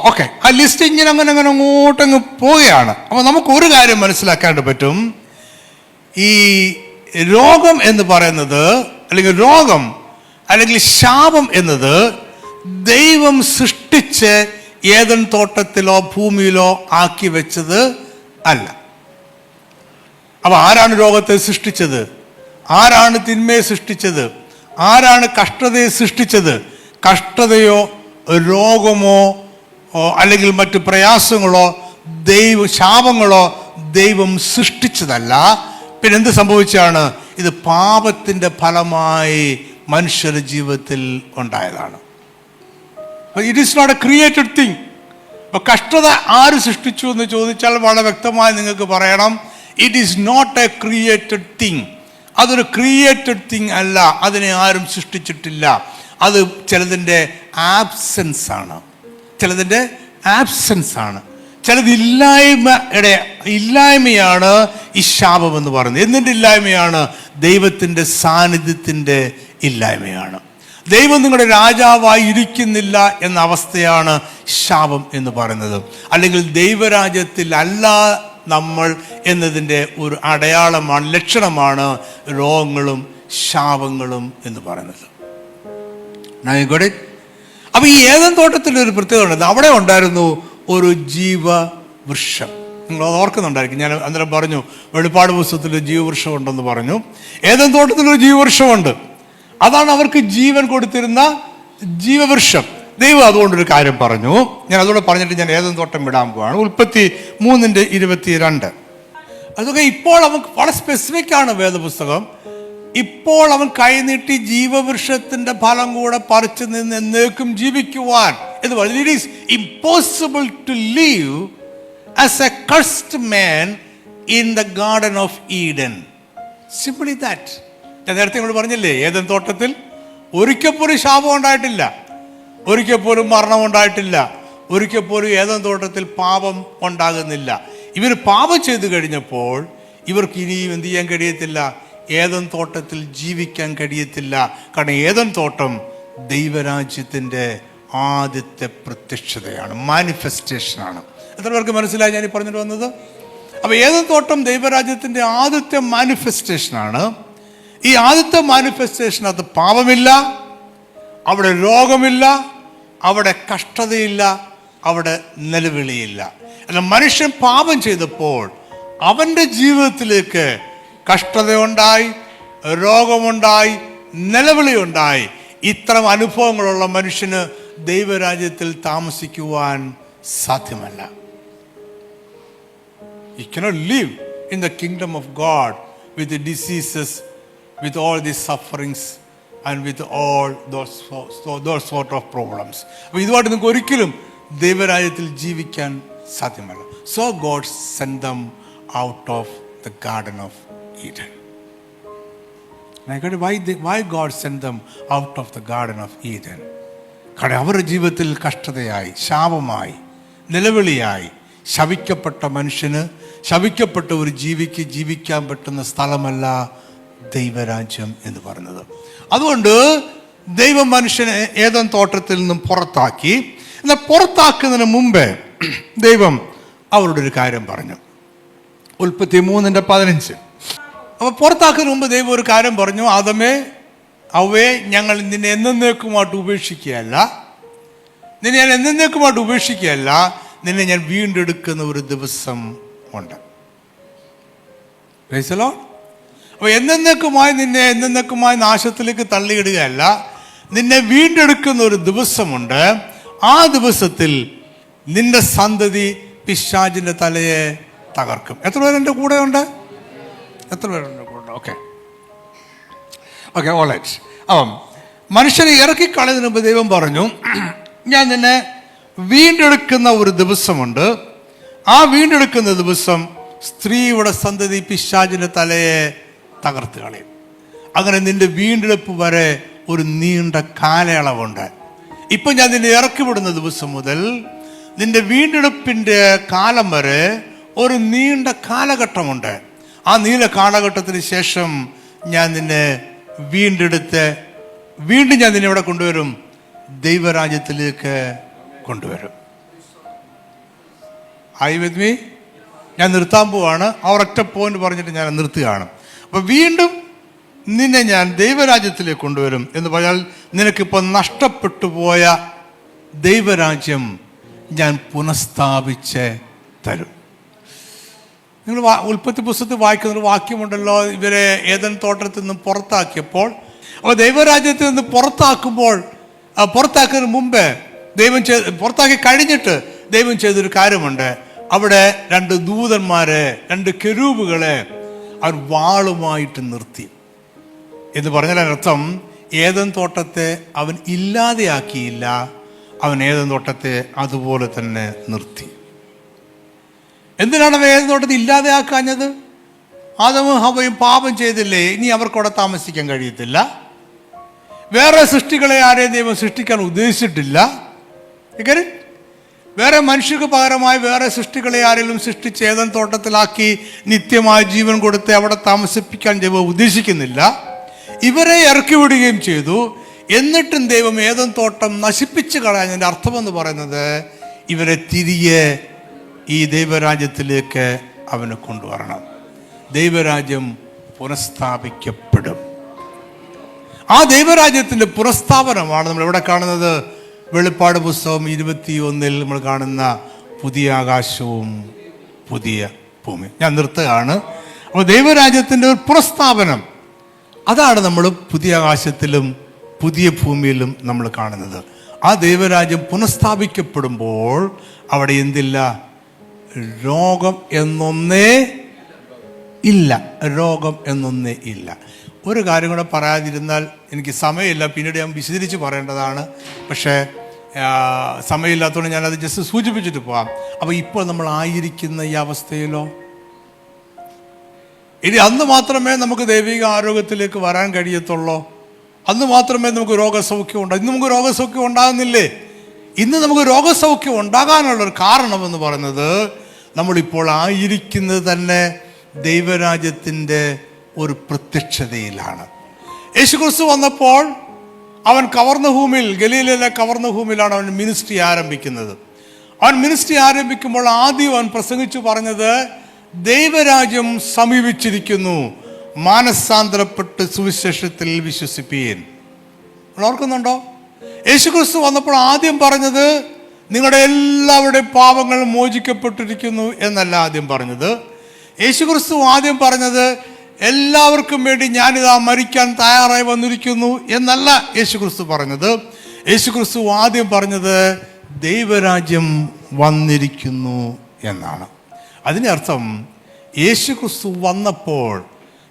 ഓക്കെ, ആ ലിസ്റ്റ് ഇങ്ങനെ അങ്ങനെ അങ്ങോട്ടങ്ങ് പോവുകയാണ്. അപ്പൊ നമുക്കൊരു കാര്യം മനസ്സിലാക്കാണ്ട് പറ്റും. ഈ രോഗം എന്ന് പറയുന്നത്, അല്ലെങ്കിൽ രോഗം അല്ലെങ്കിൽ ശാപം എന്നത് ദൈവം സൃഷ്ടിച്ച് ഏദൻ തോട്ടത്തിലോ ഭൂമിയിലോ ആക്കി വെച്ചത് അല്ല. അപ്പൊ ആരാണ് രോഗത്തെ സൃഷ്ടിച്ചത്? ആരാണ് തിന്മയെ സൃഷ്ടിച്ചത്? ആരാണ് കഷ്ടതയെ സൃഷ്ടിച്ചത്? കഷ്ടതയോ രോഗമോ അല്ലെങ്കിൽ മറ്റു പ്രയാസങ്ങളോ ശാപങ്ങളോ ദൈവം സൃഷ്ടിച്ചതല്ല. പിന്നെ എന്ത് സംഭവിച്ചാണ്? ഇത് പാപത്തിൻ്റെ ഫലമായി മനുഷ്യരുടെ ജീവിതത്തിൽ ഉണ്ടായതാണ്. It is not a created thing. അപ്പൊ കഷ്ടത ആര് സൃഷ്ടിച്ചു എന്ന് ചോദിച്ചാൽ വളരെ വ്യക്തമായി നിങ്ങൾക്ക് പറയണം, it is not a created thing. അതൊരു ക്രിയേറ്റഡ് തിങ് അല്ല, അതിനെ ആരും സൃഷ്ടിച്ചിട്ടില്ല. അത് ചിലതിൻ്റെ ആബ്സെൻസ് ആണ്, ചിലതിൻ്റെ ആബ്സെൻസ് ആണ്, ചിലത് ഇല്ലായ്മയാണ് ഈ ശാപം എന്ന് പറയുന്നത്. എന്തിൻ്റെ ഇല്ലായ്മയാണ്? ദൈവത്തിൻ്റെ സാന്നിധ്യത്തിൻ്റെ ഇല്ലായ്മയാണ്. ദൈവം നിങ്ങളുടെ രാജാവായി ഇരിക്കുന്നില്ല എന്ന അവസ്ഥയാണ് ശാപം എന്ന് പറയുന്നത്. അല്ലെങ്കിൽ ദൈവരാജ്യത്തിൽ അല്ല നമ്മൾ എന്നതിൻ്റെ ഒരു അടയാളമാണ്, ലക്ഷണമാണ് രോഗങ്ങളും ശാപങ്ങളും എന്ന് പറയുന്നത്. അപ്പൊ ഈ ഏദൻ തോട്ടത്തിൻ്റെ ഒരു പ്രത്യേകത ഉണ്ട്. അവിടെ ഉണ്ടായിരുന്നു ഒരു ജീവവൃക്ഷം. നിങ്ങൾ ഓർക്കുന്നുണ്ടായിരിക്കും, ഞാൻ അന്നേരം പറഞ്ഞു വെളിപ്പാട് പുസ്തകത്തിൽ ജീവവൃക്ഷം ഉണ്ടെന്ന് പറഞ്ഞു. ഏദൻ തോട്ടത്തിലൊരു ജീവവൃക്ഷമുണ്ട്. അതാണ് അവർക്ക് ജീവൻ കൊടുത്തിരുന്ന ജീവവൃക്ഷം. ദൈവം അതുകൊണ്ടൊരു കാര്യം പറഞ്ഞു. ഞാൻ അതോടെ പറഞ്ഞിട്ട് ഞാൻ ഏദൻ തോട്ടം വിടാൻ പോവാണ്. ഉൽപ്പത്തി 3:22. അതൊക്കെ ഇപ്പോൾ അവൻ വളരെ സ്പെസിഫിക് ആണ് വേദപുസ്തകം. ഇപ്പോൾ അവൻ കൈനീട്ടി ജീവവൃക്ഷത്തിന്റെ ഫലം കൂടെ പറിച്ചു നിന്ന് എന്നേക്കും ജീവിക്കുവാൻ എന്ന് പറഞ്ഞു. It is impossible to live as a cursed man in the garden of Eden. Simply that. ഞാൻ നേരത്തെ നിങ്ങൾ പറഞ്ഞില്ലേ, ഏദൻ തോട്ടത്തിൽ ഒരിക്കൽ പോലും ശാപം ഉണ്ടായിട്ടില്ല, ഒരിക്കൽ പോലും മരണം ഉണ്ടായിട്ടില്ല, ഒരിക്കൽ പോലും ഏദൻ തോട്ടത്തിൽ പാപം ഉണ്ടാകുന്നില്ല. ഇവർ പാപം ചെയ്തു കഴിഞ്ഞപ്പോൾ ഇവർക്ക് ഇനിയും എന്ത് ചെയ്യാൻ കഴിയത്തില്ല? ഏദൻ തോട്ടത്തിൽ ജീവിക്കാൻ കഴിയത്തില്ല. കാരണം ഏദൻ തോട്ടം ദൈവരാജ്യത്തിൻ്റെ ആദ്യത്തെ പ്രത്യക്ഷതയാണ്, മാനിഫെസ്റ്റേഷനാണ്. എത്ര പേർക്ക് മനസ്സിലായി ഞാൻ ഈ പറഞ്ഞിട്ട് വന്നത്? അപ്പോൾ ഏദൻ തോട്ടം ദൈവരാജ്യത്തിൻ്റെ ആദ്യത്തെ മാനിഫെസ്റ്റേഷനാണ്. ഈ ആദ്യത്തെ മാനിഫെസ്റ്റേഷനകത്ത് പാപമില്ല, അവിടെ രോഗമില്ല, അവിടെ കഷ്ടതയില്ല, അവിടെ നിലവിളിയില്ല. എന്നാൽ മനുഷ്യൻ പാപം ചെയ്തപ്പോൾ അവൻ്റെ ജീവിതത്തിലേക്ക് കഷ്ടതയുണ്ടായി, രോഗമുണ്ടായി, നിലവിളിയുണ്ടായി. ഇത്തരം അനുഭവങ്ങളുള്ള മനുഷ്യന് ദൈവരാജ്യത്തിൽ താമസിക്കുവാൻ സാധ്യമല്ല. You cannot live in the kingdom of God with the diseases, with all these sufferings and with all those sort of problems. അപ്പോൾ ഇതുമായിട്ട് നിങ്ങൾക്ക് ഒരിക്കലും ദൈവരാജ്യത്തിൽ ജീവിക്കാൻ സാധ്യമല്ല. So God sent them out of the Garden of Eden. Why God sent them out of the Garden of Eden? കാരണം അവരുടെ ജീവിതത്തിൽ കഷ്ടതയായി, ശാപമായി, നിലവിളിയായി, ശപിക്കപ്പെട്ട മനുഷ്യന്, ശപിക്കപ്പെട്ട ഒരു ജീവിക്ക് ജീവിക്കാൻ പറ്റുന്ന സ്ഥലമല്ല ദൈവരാജ്യം എന്ന് പറയുന്നത്. അതുകൊണ്ട് ദൈവം മനുഷ്യനെ ഏദൻ തോട്ടത്തിൽ നിന്നും പുറത്താക്കി. എന്നാൽ പുറത്താക്കുന്നതിന് മുമ്പേ ദൈവം അവരുടെ ഒരു കാര്യം പറഞ്ഞു. ഉൽപ്പത്തി 3:15. അപ്പോൾ പുറത്താക്കുന്നതിന് മുമ്പ് ദൈവം ഒരു കാര്യം പറഞ്ഞു. ആദമേ, അവയെ ഞങ്ങൾ നിന്നെ എന്നേക്കുമായിട്ട് ഉപേക്ഷിക്കുകയല്ല, നിന്നെ ഞാൻ എന്നേക്കുമായിട്ട് ഉപേക്ഷിക്കുകയല്ല, നിന്നെ ഞാൻ വീണ്ടെടുക്കുന്ന ഒരു ദിവസം ഉണ്ട്. Praise the Lord. അപ്പോൾ എന്നേക്കുമായി നാശത്തിലേക്ക് തള്ളിയിടുകയല്ല, നിന്നെ വീണ്ടെടുക്കുന്ന ഒരു ദിവസമുണ്ട്. ആ ദിവസത്തിൽ നിന്റെ സന്തതി പിശാചിന്റെ തലയെ തകർക്കും. എത്ര പേരെൻ്റെ കൂടെ ഉണ്ട്? എത്ര പേരെൻ്റെ കൂടെ? Okay, alright. അപ്പം മനുഷ്യനെ ഇറക്കിക്കളയുന്നതിന് മുമ്പ് ദൈവം പറഞ്ഞു, ഞാൻ നിന്നെ വീണ്ടെടുക്കുന്ന ഒരു ദിവസമുണ്ട്. ആ വീണ്ടെടുക്കുന്ന ദിവസം സ്ത്രീയുടെ സന്തതി പിശാചിന്റെ തലയെ തകർത്ത് കളയും. അങ്ങനെ നിന്റെ വീണ്ടെടുപ്പ് വരെ ഒരു നീണ്ട കാലയളവുണ്ട്. ഇപ്പം ഞാൻ നിന്നെ ഇറക്കി വിടുന്ന ദിവസം മുതൽ നിന്റെ വീണ്ടെടുപ്പിൻ്റെ കാലം വരെ ഒരു നീണ്ട കാലഘട്ടമുണ്ട്. ആ നീണ്ട കാലഘട്ടത്തിന് ശേഷം ഞാൻ നിന്നെ വീണ്ടെടുത്ത് വീണ്ടും ഞാൻ നിന്നെ ഇവിടെ കൊണ്ടുവരും, ദൈവരാജ്യത്തിലേക്ക് കൊണ്ടുവരും. ആയി വിത്ത് മീ? ഞാൻ നിർത്താൻ പോവാണ്. ആ ഒരൊറ്റ പോയിന്റ് പറഞ്ഞിട്ട് ഞാൻ നിർത്തുകയാണ്. അപ്പോൾ വീണ്ടും നിന്നെ ഞാൻ ദൈവരാജ്യത്തിലേക്ക് കൊണ്ടുവരും എന്ന് പറഞ്ഞാൽ നിനക്കിപ്പോൾ നഷ്ടപ്പെട്ടു പോയ ദൈവരാജ്യം ഞാൻ പുനഃസ്ഥാപിച്ച് തരും. നിങ്ങൾ ഉൽപ്പത്തി പുസ്തകത്തിൽ വായിക്കുന്ന ഒരു വാക്യമുണ്ടല്ലോ, ഇവരെ ഏദൻ തോട്ടത്തിൽ നിന്നും പുറത്താക്കിയപ്പോൾ. അപ്പോൾ ദൈവരാജ്യത്തിൽ നിന്ന് പുറത്താക്കുന്നതിന് മുമ്പേ പുറത്താക്കി കഴിഞ്ഞിട്ട് ദൈവം ചെയ്തൊരു കാര്യമുണ്ട്. അവിടെ 2 ദൂതന്മാരെ, 2 കെരൂബുകളെ അവർ വാളുമായിട്ട് നിർത്തി എന്ന് പറഞ്ഞാൽ അർത്ഥം ഏദൻ തോട്ടത്തെ അവൻ ഇല്ലാതെയാക്കിയില്ല, അവൻ ഏദൻ തോട്ടത്തെ അതുപോലെ തന്നെ നിർത്തി. എന്തിനാണ് അവൻ ഏദൻ തോട്ടത്തെ ഇല്ലാതെയാക്കാഞ്ഞത്? ആദമും ഹവ്വയും പാപം ചെയ്തില്ലേ, ഇനി അവർക്കവിടെ താമസിക്കാൻ കഴിയത്തില്ല. വേറെ സൃഷ്ടികളെ ആരെയും ദൈവം സൃഷ്ടിക്കാൻ ഉദ്ദേശിച്ചിട്ടില്ല. വേറെ മനുഷ്യർക്ക് പകരമായി വേറെ സൃഷ്ടികളെ ആരെങ്കിലും സൃഷ്ടിച്ച് ഏദൻ തോട്ടത്തിലാക്കി നിത്യമായ ജീവൻ കൊടുത്ത് അവിടെ താമസിപ്പിക്കാൻ ദൈവം ഉദ്ദേശിക്കുന്നില്ല. ഇവരെ ഇറക്കി വിടുകയും ചെയ്തു. എന്നിട്ടും ദൈവം ഏദൻ തോട്ടം നശിപ്പിച്ച് കളയാൻ അർത്ഥമെന്ന് പറയുന്നത് ഇവരെ തിരികെ ഈ ദൈവരാജ്യത്തിലേക്ക് അവന് കൊണ്ടുവരണം. ദൈവരാജ്യം പുനഃസ്ഥാപിക്കപ്പെടും. ആ ദൈവരാജ്യത്തിൻ്റെ പുനഃസ്ഥാപനമാണ് നമ്മൾ ഇവിടെ കാണുന്നത്. വെളിപ്പാട് പുസ്തകം 21 നമ്മൾ കാണുന്ന പുതിയ ആകാശവും പുതിയ ഭൂമി. ഞാൻ നിർത്തുകയാണ്. അപ്പോൾ ദൈവരാജ്യത്തിൻ്റെ ഒരു പുനഃസ്ഥാപനം, അതാണ് നമ്മൾ പുതിയ ആകാശത്തിലും പുതിയ ഭൂമിയിലും നമ്മൾ കാണുന്നത്. ആ ദൈവരാജ്യം പുനഃസ്ഥാപിക്കപ്പെടുമ്പോൾ അവിടെ എന്തില്ല? രോഗം എന്നൊന്നേ ഇല്ല. രോഗം എന്നൊന്നേ ഇല്ല. ഒരു കാര്യം കൂടെ പറയാതിരുന്നാൽ എനിക്ക് സമയമില്ല, പിന്നീട് ഞാൻ വിശദീകരിച്ച് പറയേണ്ടതാണ്. പക്ഷേ സമയമില്ലാത്തതുകൊണ്ട് ഞാനത് ജസ്റ്റ് സൂചിപ്പിച്ചിട്ട് പോകാം. അപ്പോൾ ഇപ്പോൾ നമ്മൾ ആയിരിക്കുന്ന ഈ അവസ്ഥയിലോ, ഇനി അന്ന് മാത്രമേ നമുക്ക് ദൈവിക ആരോഗ്യത്തിലേക്ക് വരാൻ കഴിയത്തുള്ളൂ, അന്ന് മാത്രമേ നമുക്ക് രോഗസൗഖ്യം ഉണ്ടാകും. ഇന്ന് നമുക്ക് രോഗസൗഖ്യം ഉണ്ടാകുന്നില്ലേ? ഇന്ന് നമുക്ക് രോഗസൗഖ്യം ഉണ്ടാകാനുള്ളൊരു കാരണമെന്ന് പറയുന്നത് നമ്മളിപ്പോൾ ആയിരിക്കുന്നത് തന്നെ ദൈവരാജ്യത്തിൻ്റെ ഒരു പ്രത്യക്ഷതയിലാണ്. യേശുക്രിസ്തു വന്നപ്പോൾ അവൻ കവർന്നഭൂമിയിൽ, ഗലീലയിലെ കവർന്നഭൂമിയിലാണ് അവൻ മിനിസ്ട്രി ആരംഭിക്കുന്നത്. അവൻ മിനിസ്ട്രി ആരംഭിക്കുമ്പോൾ ആദ്യം അവൻ പ്രസംഗിച്ചു പറഞ്ഞത്, ദൈവരാജ്യം സമീപിച്ചിരിക്കുന്നു, മാനസാന്തരപ്പെട്ട് സുവിശേഷത്തിൽ വിശ്വസിപ്പീൻ. ഓർക്കുന്നുണ്ടോ? യേശുക്രിസ്തു വന്നപ്പോൾ ആദ്യം പറഞ്ഞത് നിങ്ങളുടെ എല്ലാവരുടെയും പാപങ്ങൾ മോചിക്കപ്പെട്ടിരിക്കുന്നു എന്നല്ല ആദ്യം പറഞ്ഞത്. യേശുക്രിസ്തു ആദ്യം പറഞ്ഞത് എല്ലാവർക്കും വേണ്ടി ഞാനിതാ മരിക്കാൻ തയ്യാറായി വന്നിരിക്കുന്നു എന്നല്ല യേശുക്രിസ്തു പറഞ്ഞത്. യേശുക്രിസ്തു ആദ്യം പറഞ്ഞത് ദൈവരാജ്യം വന്നിരിക്കുന്നു എന്നാണ്. അതിനർത്ഥം യേശുക്രിസ്തു വന്നപ്പോൾ,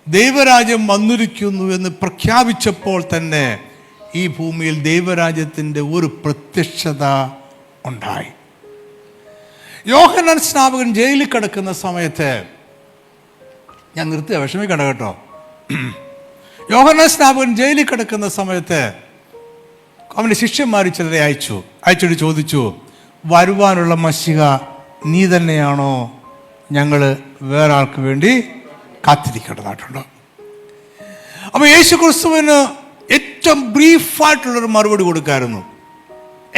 ദൈവരാജ്യം വന്നിരിക്കുന്നു എന്ന് പ്രഖ്യാപിച്ചപ്പോൾ തന്നെ ഈ ഭൂമിയിൽ ദൈവരാജ്യത്തിൻ്റെ ഒരു പ്രത്യക്ഷത ഉണ്ടായി. യോഹന്നാൻ സ്നാപകൻ ജയിലിൽ കിടക്കുന്ന സമയത്ത്, ഞാൻ നിർത്തിയ വിഷമിക്കണ്ട കേട്ടോ, യോഹന്നാൻ സ്നാപകൻ ജയിലിൽ കിടക്കുന്ന സമയത്ത് അവൻ്റെ ശിഷ്യന്മാർ ചിലരെ അയച്ചിട്ട് ചോദിച്ചു, വരുവാനുള്ള മശിഹ നീ തന്നെയാണോ, ഞങ്ങൾ വേറെ ആൾക്ക് വേണ്ടി കാത്തിരിക്കേണ്ടതായിട്ടുണ്ടോ? അപ്പോൾ യേശു ക്രിസ്തുവിന് ഏറ്റവും ബ്രീഫായിട്ടുള്ളൊരു മറുപടി കൊടുക്കായിരുന്നു.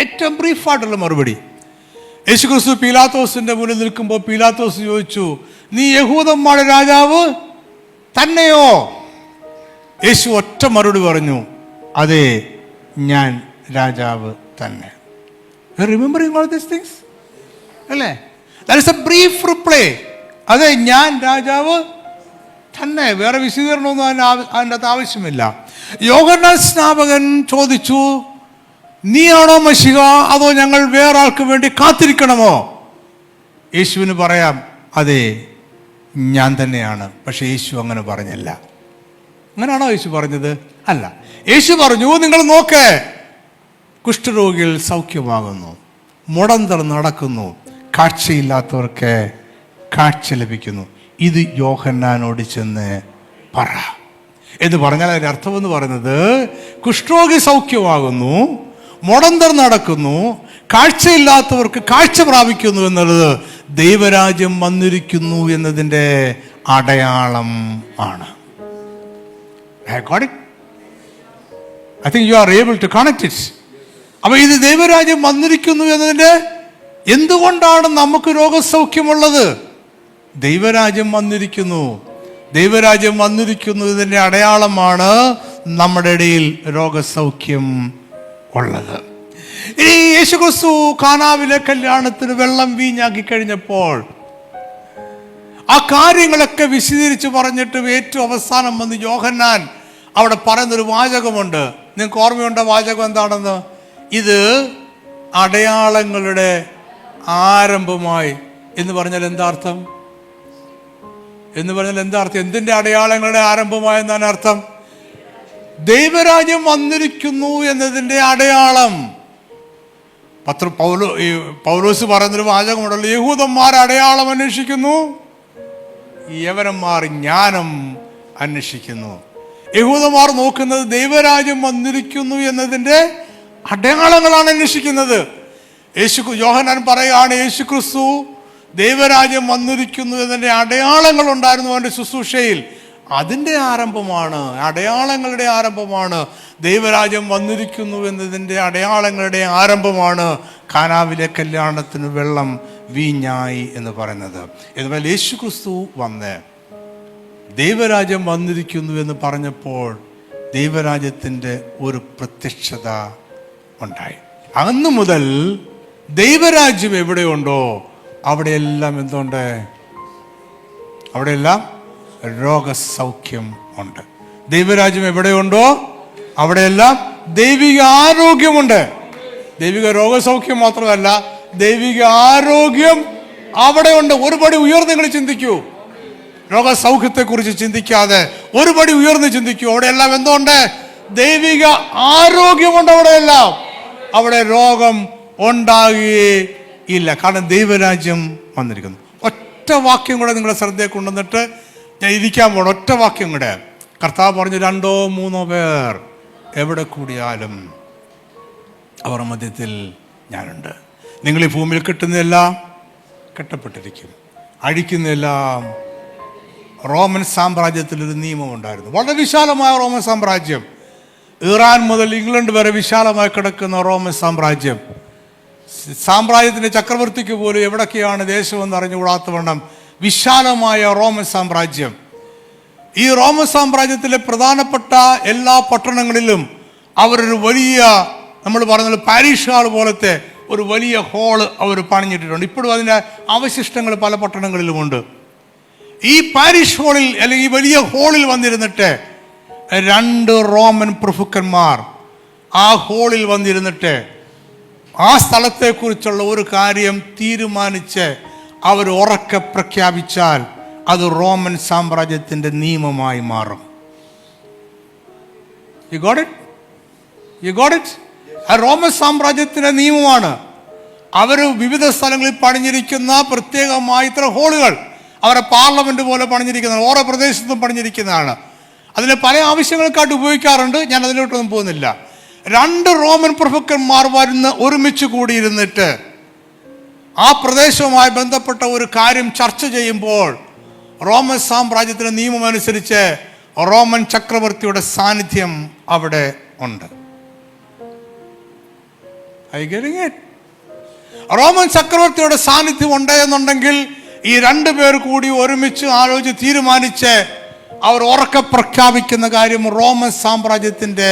ഏറ്റവും ബ്രീഫായിട്ടുള്ള മറുപടി. യേശു ക്രിസ്തു പീലാത്തോസിൻ്റെ മുന്നിൽ നിൽക്കുമ്പോൾ പീലാത്തോസ് ചോദിച്ചു, നീ യഹൂദന്മാരുടെ രാജാവ് തന്നെയോ? യേശു ഒറ്റ മറുപടി പറഞ്ഞു, അതെ, ഞാൻ രാജാവ് തന്നെ. റിമെമ്പറിങ് ഓൾ ദീസ് തിങ്സ് അല്ലേ? That is A brief reply. അതെ, ഞാൻ രാജാവ് തന്നെ. വേറെ വിശദീകരണമൊന്നും അതിൻ്റെ അകത്ത് ആവശ്യമില്ല. യോഹന്നാൻ സ്നാപകൻ ചോദിച്ചു, നീയാണോ മശിഹ, അതോ ഞങ്ങൾ വേറെ ആൾക്ക് വേണ്ടി കാത്തിരിക്കണമോ? യേശുവിന് പറയാം, അതെ, ഞാൻ തന്നെയാണ്. പക്ഷെ യേശു അങ്ങനെ പറഞ്ഞില്ല. അങ്ങനെയാണോ യേശു പറഞ്ഞത്? അല്ല. യേശു പറഞ്ഞു, നിങ്ങൾ നോക്ക്, കുഷ്ഠരോഗികൾ സൗഖ്യമാകുന്നു, മുടന്തർ നടക്കുന്നു, കാഴ്ചയില്ലാത്തവർക്ക് കാഴ്ച ലഭിക്കുന്നു. ഇത് യോഹന്നാനോട് ചെന്ന് പറ എന്ന് പറഞ്ഞാൽ അതിൻ്റെ അർത്ഥമെന്ന് പറയുന്നത്, കുഷ്ഠരോഗി സൗഖ്യമാകുന്നു, മുടന്തർ നടക്കുന്നു, കാഴ്ചയില്ലാത്തവർക്ക് കാഴ്ച പ്രാപിക്കുന്നു എന്നുള്ളത് ദൈവരാജ്യം വന്നിരിക്കുന്നു എന്നതിൻ്റെ അടയാളം ആണ്. I got it? I think you are able to connect it. അപ്പോൾ ഇത് ദൈവരാജ്യം വന്നിരിക്കുന്നു എന്നതിൻ്റെ, എന്തുകൊണ്ടാണ് നമുക്ക് രോഗസൗഖ്യമുള്ളത്? ദൈവരാജ്യം വന്നിരിക്കുന്നു. ദൈവരാജ്യം വന്നിരിക്കുന്നു ഇതിൻ്റെ അടയാളമാണ് നമ്മുടെ ഇടയിൽ രോഗസൗഖ്യം ഉള്ളത്. ഇനി യേശുക്രിസ്തു കാനാവിലെ കല്യാണത്തിന് വെള്ളം വീഞ്ഞാക്കി കഴിഞ്ഞപ്പോൾ ആ കാര്യങ്ങളൊക്കെ വിശദീകരിച്ച് പറഞ്ഞിട്ട് ഏറ്റവും അവസാനം വന്ന് യോഹന്നാൻ അവിടെ പറയുന്നൊരു വാചകമുണ്ട്. നിങ്ങൾക്ക് ഓർമ്മയുണ്ട വാചകം എന്താണെന്ന്? ഇത് അടയാളങ്ങളുടെ ആരംഭമായി എന്ന് പറഞ്ഞാൽ എന്താ അർത്ഥം? എന്തിൻ്റെ അടയാളങ്ങളുടെ ആരംഭമായെന്നാണ് അർത്ഥം? ദൈവരാജ്യം വന്നിരിക്കുന്നു എന്നതിൻ്റെ അടയാളം. പൗലോസ് പറയുന്നൊരു വാചകമുണ്ടല്ലോ, യഹൂദന്മാർ അടയാളം അന്വേഷിക്കുന്നു, യവനന്മാർ ജ്ഞാനം അന്വേഷിക്കുന്നു. യഹൂദന്മാർ നോക്കുന്നത് ദൈവരാജ്യം വന്നിരിക്കുന്നു എന്നതിൻ്റെ അടയാളങ്ങളാണ് അന്വേഷിക്കുന്നത്. യോഹന്നാൻ പറയുകയാണ്, യേശു ക്രിസ്തു ദൈവരാജ്യം വന്നിരിക്കുന്നു എന്നതിൻ്റെ അടയാളങ്ങൾ ഉണ്ടായിരുന്നു അവൻ്റെ ശുശ്രൂഷയിൽ. അതിൻ്റെ ആരംഭമാണ്, അടയാളങ്ങളുടെ ആരംഭമാണ്. ദൈവരാജ്യം വന്നിരിക്കുന്നു എന്നതിൻ്റെ അടയാളങ്ങളുടെ ആരംഭമാണ് കാനാവിലെ കല്യാണത്തിന് വെള്ളം വീഞ്ഞായി എന്ന് പറയുന്നത്. എന്നാൽ യേശു ക്രിസ്തു വന്ന് ദൈവരാജ്യം വന്നിരിക്കുന്നു എന്ന് പറഞ്ഞപ്പോൾ ദൈവരാജ്യത്തിൻ്റെ ഒരു പ്രത്യക്ഷത ഉണ്ടായി. അന്ന് മുതൽ ദൈവരാജ്യം എവിടെയുണ്ടോ അവിടെയെല്ലാം എന്തുണ്ട്? അവിടെയെല്ലാം രോഗസൗഖ്യം ഉണ്ട്. ദൈവരാജ്യം എവിടെയുണ്ടോ അവിടെയെല്ലാം ദൈവിക ആരോഗ്യമുണ്ട്. ദൈവിക രോഗസൗഖ്യം മാത്രമല്ല, ദൈവിക ആരോഗ്യം അവിടെയുണ്ട്. ഒരുപടി ഉയർന്ന് നിങ്ങൾ ചിന്തിക്കൂ. രോഗസൗഖ്യത്തെക്കുറിച്ച് ചിന്തിക്കാതെ ഒരുപടി ഉയർന്ന് ചിന്തിക്കൂ. അവിടെയെല്ലാം എന്തുണ്ട്? ദൈവിക ആരോഗ്യമുണ്ട്. അവിടെയെല്ലാം അവിടെ രോഗം ഉണ്ടാകുകയേ ഇല്ല. കാരണം ദൈവരാജ്യം വന്നിരിക്കുന്നു. ഒറ്റ വാക്യം കൂടെ നിങ്ങളുടെ ശ്രദ്ധയെ കൊണ്ടുവന്നിട്ട് ഞാൻ ഇരിക്കാൻ പോകണം. ഒറ്റ വാക്യം കൂടെ. കർത്താവ് പറഞ്ഞു, 2 or 3 പേർ എവിടെ കൂടിയാലും അവർ മധ്യത്തിൽ ഞാനുണ്ട്. നിങ്ങൾ ഈ ഭൂമിയിൽ കിട്ടുന്നതെല്ലാം കെട്ടപ്പെട്ടിരിക്കും, അഴിക്കുന്നതെല്ലാം. റോമൻ സാമ്രാജ്യത്തിലൊരു നിയമമുണ്ടായിരുന്നു, വളരെ വിശാലമായ റോമൻ സാമ്രാജ്യം. ഇറാൻ മുതൽ ഇംഗ്ലണ്ട് വരെ വിശാലമായി കിടക്കുന്ന റോമൻ സാമ്രാജ്യം. സാമ്രാജ്യത്തിൻ്റെ ചക്രവർത്തിക്ക് പോലും എവിടൊക്കെയാണ് ദേശമെന്ന് അറിഞ്ഞുകൂടാത്തവണ്ണം വിശാലമായ റോമൻ സാമ്രാജ്യം. ഈ റോമൻ സാമ്രാജ്യത്തിലെ പ്രധാനപ്പെട്ട എല്ലാ പട്ടണങ്ങളിലും അവരൊരു വലിയ, നമ്മൾ പറഞ്ഞ പാരിഷ് ഹാൾ പോലത്തെ ഒരു വലിയ ഹോള് അവർ പണിഞ്ഞിട്ടുണ്ട്. ഇപ്പോഴും അതിൻ്റെ അവശിഷ്ടങ്ങൾ പല പട്ടണങ്ങളിലുമുണ്ട്. ഈ പാരിഷ് ഹാളിൽ അല്ലെങ്കിൽ ഈ വലിയ ഹാളിൽ വന്നിരുന്നിട്ട് 2 റോമൻ പ്രഭുക്കന്മാർ ആ ഹാളിൽ വന്നിരുന്നിട്ട് ആ സ്ഥലത്തെക്കുറിച്ചുള്ള ഒരു കാര്യം തീരുമാനിച്ച് അവർ ഉറക്കെ പ്രഖ്യാപിച്ചാൽ അത് റോമൻ സാമ്രാജ്യത്തിൻ്റെ നിയമമായി മാറും. You got it? You got it? ആ റോമൻ സാമ്രാജ്യത്തിൻ്റെ നിയമമാണ്. അവർ വിവിധ സ്ഥലങ്ങളിൽ പണിഞ്ഞിരിക്കുന്ന പ്രത്യേകമായ ഇത്ര ഹോളുകൾ അവരെ പാർലമെന്റ് പോലെ പണിഞ്ഞിരിക്കുന്നതാണ്. ഓരോ പ്രദേശത്തും പണിഞ്ഞിരിക്കുന്നതാണ്. അതിന് പല ആവശ്യങ്ങൾക്കായിട്ട് ഉപയോഗിക്കാറുണ്ട്. ഞാൻ അതിലോട്ടൊന്നും പോകുന്നില്ല. 2 റോമൻ പ്രഭുക്കന്മാർ ഒരുമിച്ച് കൂടിയിരുന്നിട്ട് ആ പ്രദേശവുമായി ബന്ധപ്പെട്ട ഒരു കാര്യം ചർച്ച ചെയ്യുമ്പോൾ റോമൻ സാമ്രാജ്യത്തിൻ്റെ നിയമം അനുസരിച്ച് റോമൻ ചക്രവർത്തിയുടെ സാന്നിധ്യം അവിടെ ഉണ്ട്. റോമൻ ചക്രവർത്തിയുടെ സാന്നിധ്യം ഉണ്ട് എന്നുണ്ടെങ്കിൽ ഈ 2 പേർ കൂടി ഒരുമിച്ച് ആലോചിച്ച് തീരുമാനിച്ച് അവർ ഉറക്കെ പ്രഖ്യാപിക്കുന്ന കാര്യം റോമൻ സാമ്രാജ്യത്തിൻ്റെ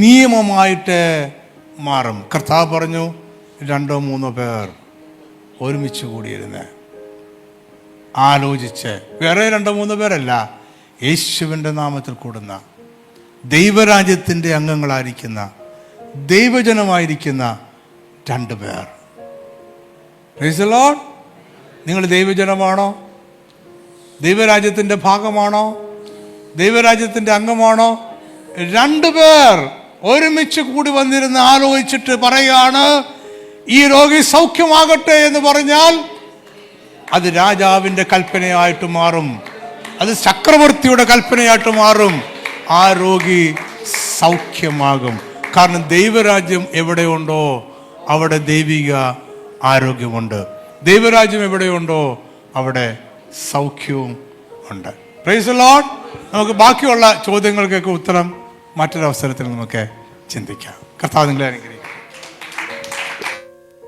നിയമമായിട്ട് മാറും. കർത്താവ് പറഞ്ഞു 2-3 പേർ ഒരുമിച്ച് കൂടിയിരുന്ന് ആലോചിച്ച്, വേറെ 2-3 പേരല്ല, യേശുവിൻ്റെ നാമത്തിൽ കൂടുന്ന ദൈവരാജ്യത്തിൻ്റെ അംഗങ്ങളായിരിക്കുന്ന ദൈവജനമായിരിക്കുന്ന 2 പേർ. Praise the Lord. നിങ്ങൾ ദൈവജനമാണോ? ദൈവരാജ്യത്തിൻ്റെ ഭാഗമാണോ? ദൈവരാജ്യത്തിൻ്റെ അംഗമാണോ? 2 പേർ ഒരുമിച്ച് കൂടി വന്നിരുന്ന് ആലോചിച്ചിട്ട് പറയുകയാണ്, ഈ രോഗി സൗഖ്യമാകട്ടെ എന്ന് പറഞ്ഞാൽ അത് രാജാവിൻ്റെ കൽപ്പനയായിട്ട് മാറും. അത് ചക്രവർത്തിയുടെ കൽപ്പനയായിട്ട് മാറും. ആ രോഗി സൗഖ്യമാകും. കാരണം ദൈവരാജ്യം എവിടെയുണ്ടോ അവിടെ ദൈവിക ആരോഗ്യമുണ്ട്. ദൈവരാജ്യം എവിടെയുണ്ടോ അവിടെ സൗഖ്യവും ഉണ്ട്. Praise the Lord. നമുക്ക് ബാക്കിയുള്ള ചോദ്യങ്ങൾക്കൊക്കെ ഉത്തരം മറ്റൊരവസരത്തിൽ നമുക്ക് ചിന്തിക്കാം. കർത്താവ് നിങ്ങളെ അനുഗ്രഹിക്കട്ടെ.